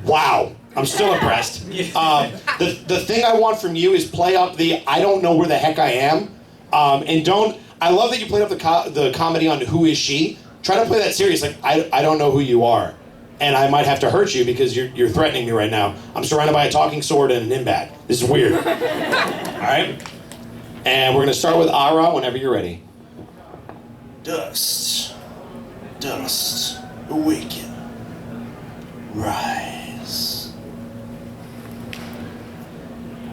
wow. I'm still impressed. The thing I want from you is play up the I don't know where the heck I am. And don't, I love that you played up the comedy on Who Is She? Try to play that serious, like, I don't know who you are. And I might have to hurt you because you're threatening me right now. I'm surrounded by a talking sword and an imbat. This is weird. All right? And we're going to start with Ara whenever you're ready. Dust, awaken, rise.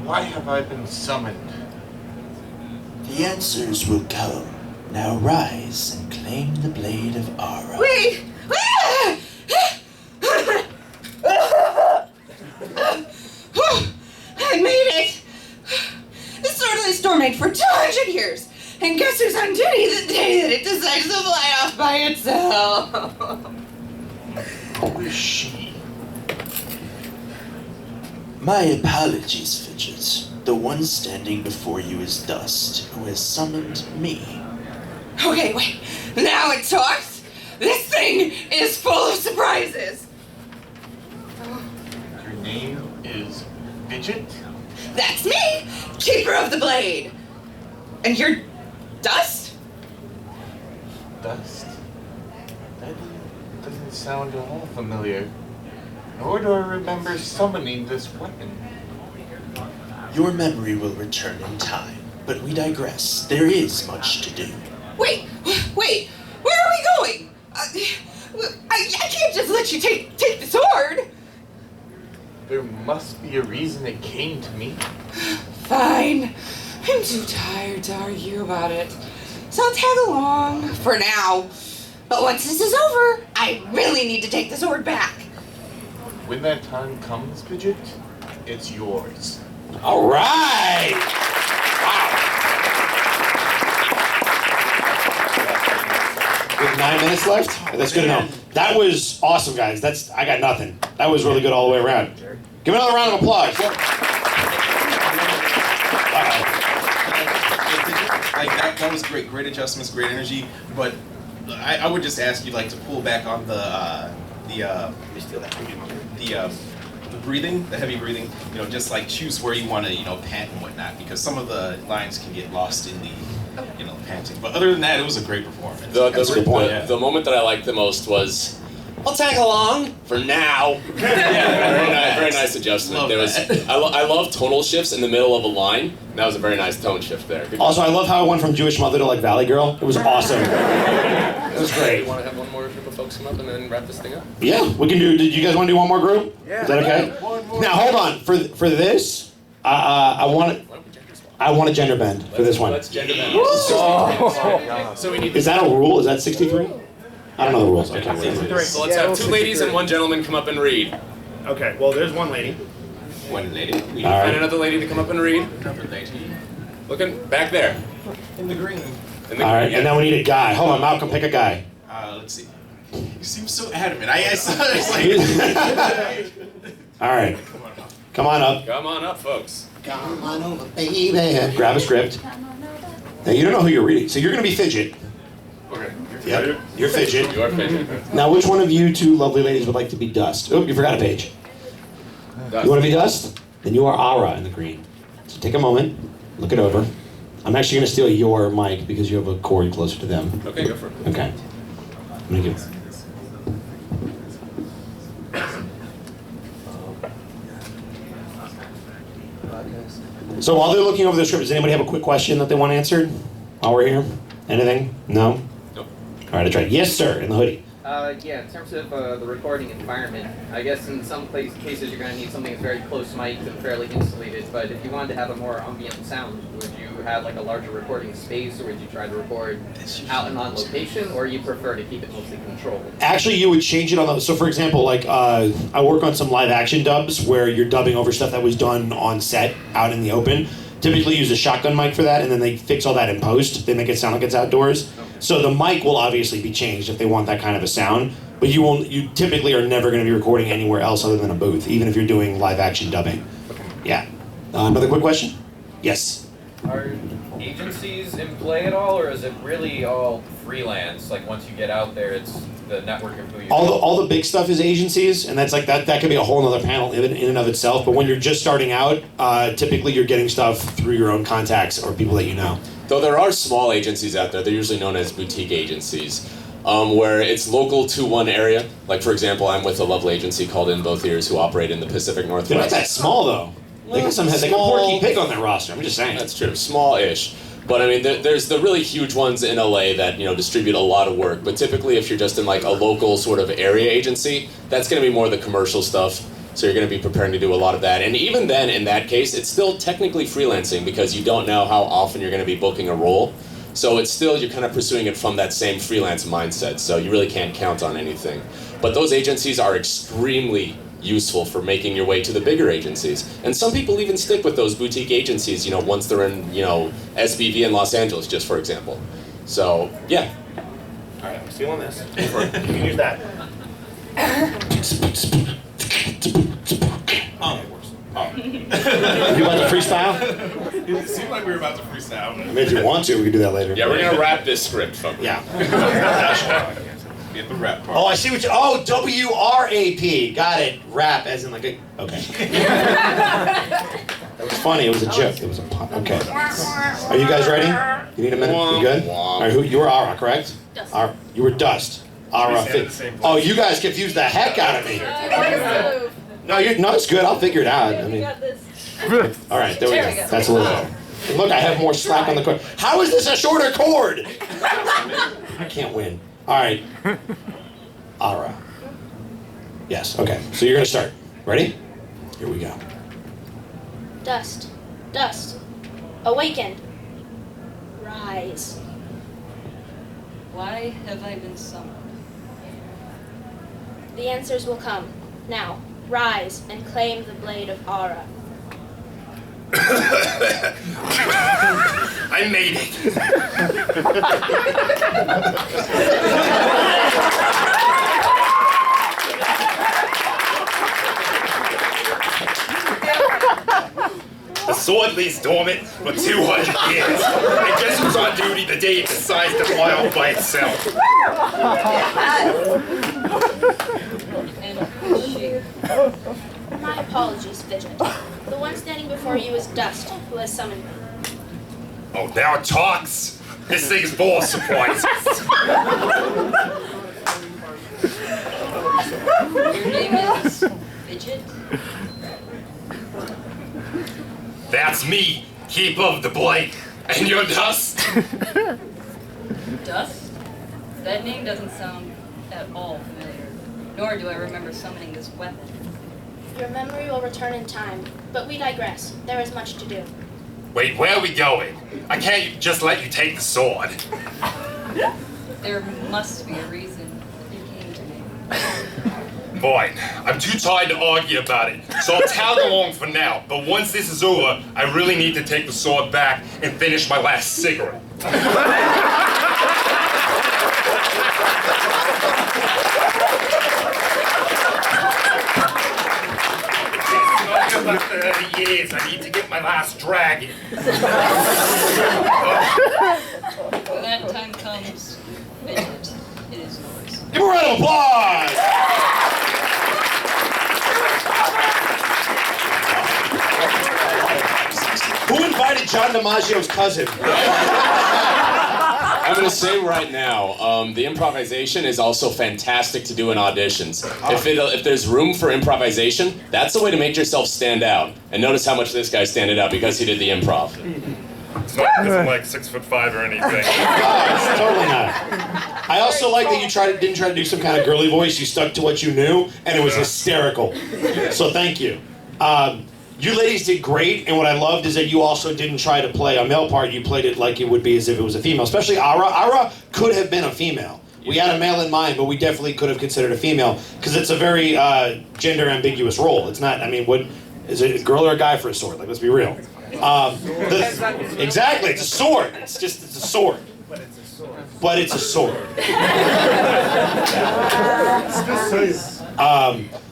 Why have I been summoned? The answers will come. Now rise and claim the blade of Ara. Wait! I made it! The swordless dormant for 200 years! And guess who's on duty the day that it decides to fly off by itself? Who is she? My apologies, Fidget. The one standing before you is Dust, who has summoned me. Okay, wait. Now it talks. This thing is full of surprises. Your name is Fidget? That's me, Keeper of the Blade. And you're Dust? Dust? That doesn't sound at all familiar. Nor do I remember summoning this weapon. Your memory will return in time, but we digress. There is much to do. Wait, where are we going? I can't just let you take the sword. There must be a reason it came to me. Fine. I'm too tired to argue about it. So I'll tag along for now. But once this is over, I really need to take the sword back. When that time comes, Fidget, it's yours. All right. Wow. With 9 minutes left? That's good enough. That was awesome, guys. I got nothing. That was really good all the way around. Give another round of applause. Like that was great. Great adjustments, great energy. But I would just ask you, like, to pull back on the breathing, the heavy breathing, just like choose where you want to, pant and whatnot, because some of the lines can get lost in the, panting. But other than that, it was a great performance. The moment that I liked the most was, I'll tag along for now. Very nice adjustment. I love tonal shifts in the middle of a line. And that was a very nice tone shift there. Also, I love how it went from Jewish mother to like Valley Girl. It was awesome. It was great. You want to have one more group of folks come up and then wrap this thing up? Yeah, we can do. Did you guys want to do one more group? Yeah. Is that okay? One more. Now hold on. For this, I want a gender bend for this one. Let's gender bend. So we need. Is that a rule? Is that 63? I don't know the rules. Okay. So let's have 2 ladies and 1 gentleman come up and read. Okay. Well, there's 1 lady. 1 lady. We find another lady to come up and read. Another lady. Looking back there. In the green. All right, and then we need a guy. Hold on, Malcolm, pick a guy. Let's see. You seem so adamant. I saw it. All right. Come on up. Come on up, folks. Come on over, baby. Grab a script. Now, you don't know who you're reading, so you're going to be Fidget. Okay. Yep, you're Fidget. You're Fidget. Now, which one of you 2 lovely ladies would like to be Dust? Oh, you forgot a page. Dust. You want to be Dust? Then you are Ara in the green. So take a moment, look it over. I'm actually going to steal your mic because you have a cord closer to them. Okay, go for it. Okay. I'm going to give. So while they're looking over the script, does anybody have a quick question that they want answered while we're here? Anything? No? Nope. All right, I tried. Yes, sir, in the hoodie. Yeah, in terms of the recording environment, I guess in some cases you're going to need something that's very close mic'd and fairly insulated, but if you wanted to have a more ambient sound, would you have like a larger recording space, or would you try to record out and on location, or you prefer to keep it mostly controlled? Actually, you would change it on the... So for example, like I work on some live action dubs where you're dubbing over stuff that was done on set out in the open. Typically use a shotgun mic for that, and then they fix all that in post. They make it sound like it's outdoors. Okay. So the mic will obviously be changed if they want that kind of a sound, but you typically are never going to be recording anywhere else other than a booth, even if you're doing live action dubbing. Okay. Yeah. Another quick question? Yes. Are agencies in play at all, or is it really all freelance? Like once you get out there, it's the network of who you all the big stuff is agencies, and that's like that could be a whole other panel in and of itself. But when you're just starting out, typically you're getting stuff through your own contacts or people that you know. Though there are small agencies out there, they're usually known as boutique agencies, where it's local to one area. Like for example, I'm with a lovely agency called In Both Ears who operate in the Pacific Northwest. They're not that small though. They got Porky Pig on their roster. I'm just saying. That's true, small-ish. But I mean, there's the really huge ones in LA that distribute a lot of work. But typically, if you're just in like a local sort of area agency, that's going to be more the commercial stuff. So you're going to be preparing to do a lot of that. And even then, in that case, it's still technically freelancing because you don't know how often you're going to be booking a role. So it's still, you're kind of pursuing it from that same freelance mindset. So you really can't count on anything. But those agencies are extremely useful for making your way to the bigger agencies. And some people even stick with those boutique agencies, once they're in, SBV in Los Angeles, just for example. So, yeah. All right, I'm stealing this. You can use that. You about to freestyle? It seemed like we were about to freestyle. I mean, if you want to, we can do that later. Yeah, we're going to wrap this script, folks. Yeah. Get the rap part. Oh, I see what you... Oh, W-R-A-P. Got it. Rap, as in like a... Okay. That was funny. It was a joke. It was a pun. Okay. Are you guys ready? You need a minute? You good? All right, you were Ara, correct? Dust. You were Dust. Ara. Oh, you guys confused the heck out of me. No, it's good. I'll figure it out. I mean... All right, there we go. That's a little better. Look, I have more slack on the cord. How is this a shorter cord? I can't win. All right. Ara. Yes, okay. So you're going to start. Ready? Here we go. Dust. Dust. Awaken. Rise. Why have I been summoned? The answers will come. Now, rise and claim the blade of Ara. I made it. The sword lays dormant for 200 years. And guess who's on duty the day it decides to fly off by itself? And who is she? My apologies, Fidget. The one standing before you is Dust, who has summoned me. Oh, now it talks. This thing is full of surprises. Your name is Fidget? That's me, Keeper of the Blade. And you're Dust? Dust? That name doesn't sound at all familiar, nor do I remember summoning this weapon. Your memory will return in time, but we digress. There is much to do. Wait, where are we going? I can't just let you take the sword. There must be a reason that you came to me. Fine. I'm too tired to argue about it, so I'll tag along for now. But once this is over, I really need to take the sword back and finish my last cigarette. About 30 years, I need to get my last dragon. When that time comes, Fidget, it is yours. Give a round of applause! Who invited John DiMaggio's cousin? I'm going to say right now, the improvisation is also fantastic to do in auditions. If there's room for improvisation, that's the way to make yourself stand out. And notice how much this guy standed out because he did the improv. It's not because I'm like 6'5" or anything. It's totally not. I also like that you didn't try to do some kind of girly voice. You stuck to what you knew, and it was hysterical. So thank you. You ladies did great, and what I loved is that you also didn't try to play a male part. You played it like it would be as if it was a female, especially Ara. Ara could have been a female. We had a male in mind, but we definitely could have considered a female, because it's a very gender ambiguous role. It's not, I mean, what, is it a girl or a guy for a sword? Like, let's be real. Exactly, it's a sword. It's a sword. But it's a sword.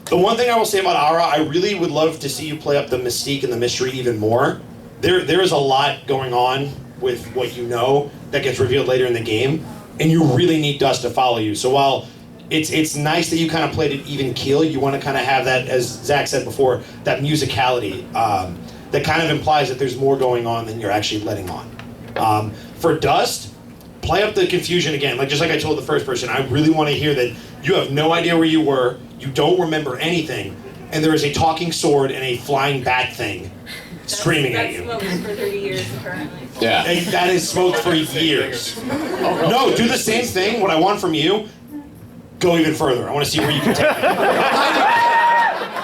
The one thing I will say about Ara, I really would love to see you play up the mystique and the mystery even more. There is a lot going on with what you know that gets revealed later in the game, and you really need Dust to follow you. So while it's nice that you kind of played it even keel, you want to kind of have that, as Zach said before, that musicality that kind of implies that there's more going on than you're actually letting on. For Dust, play up the confusion again. Just like I told the first person, I really want to hear that you have no idea where you were, you don't remember anything, and there is a talking sword and a flying bat thing screaming at you. That's smoked for 30 years, apparently. Yeah. And that is smoked for years. No, do the same thing. What I want from you, go even further. I want to see where you can take it.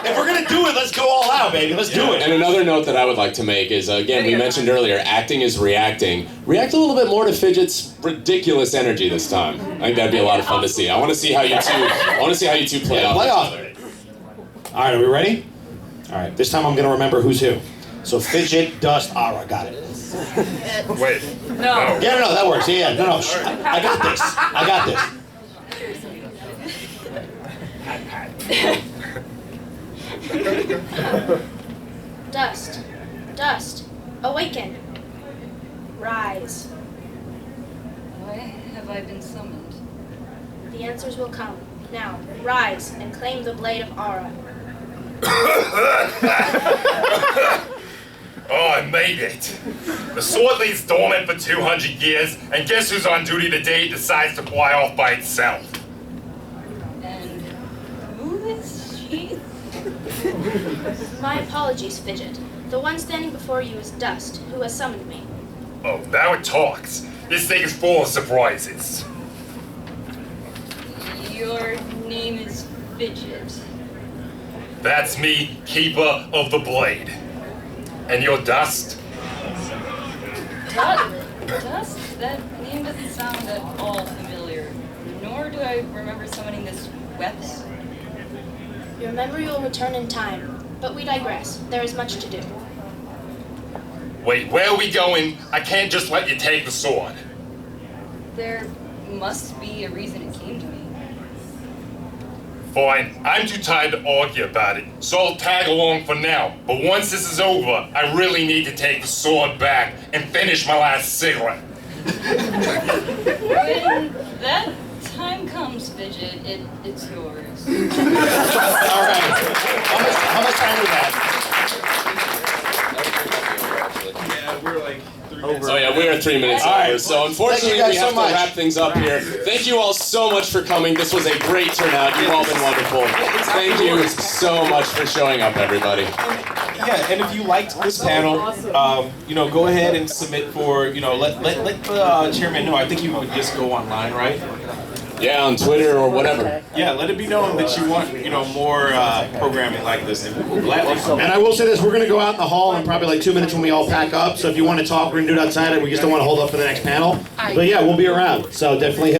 If we're going to do it, let's go all out, baby. Let's do it. And another note that I would like to make is, again, we mentioned earlier, acting is reacting. React a little bit more to Fidget's ridiculous energy this time. I think that'd be a lot of fun to see. I want to see how you two play off each other. All right, are we ready? All right, this time I'm going to remember who's who. So Fidget, Dust, Ara, got it. Wait. No. Yeah, no, that works. Yeah, no. I got this. I got this. Dust, Dust, awaken. Rise. Why have I been summoned? The answers will come. Now, rise and claim the blade of Ara. Oh, I made it. The sword lays dormant for 200 years, and guess who's on duty the day it decides to fly off by itself? And who is she? My apologies, Fidget. The one standing before you is Dust, who has summoned me. Oh, now it talks. This thing is full of surprises. Your name is Fidget. That's me, Keeper of the Blade. And you're Dust? Dust? That name doesn't sound at all familiar. Nor do I remember summoning this weapon. Your memory will return in time, but we digress. There is much to do. Wait, where are we going? I can't just let you take the sword. There must be a reason it came to me. Fine, I'm too tired to argue about it, so I'll tag along for now. But once this is over, I really need to take the sword back and finish my last cigarette. When that time comes, comes, Fidget. It's yours. All right. How much time we got? Yeah, we're like 3 minutes. Oh yeah, we are 3 minutes All right. over. So unfortunately, Thank we you guys have so to much. wrap things up here. Thank you all so much for coming. This was a great turnout. You've all been wonderful. Thank you so much for showing up, everybody. Yeah, and if you liked this panel, go ahead and submit for, let the chairman know. I think you would just go online, right? Yeah, on Twitter or whatever. Yeah, let it be known that you want, more programming like this. And we'll gladly. And I will say this, we're going to go out in the hall in probably like 2 minutes when we all pack up. So if you want to talk, we're going to do it outside. We just don't want to hold up for the next panel. But yeah, we'll be around. So definitely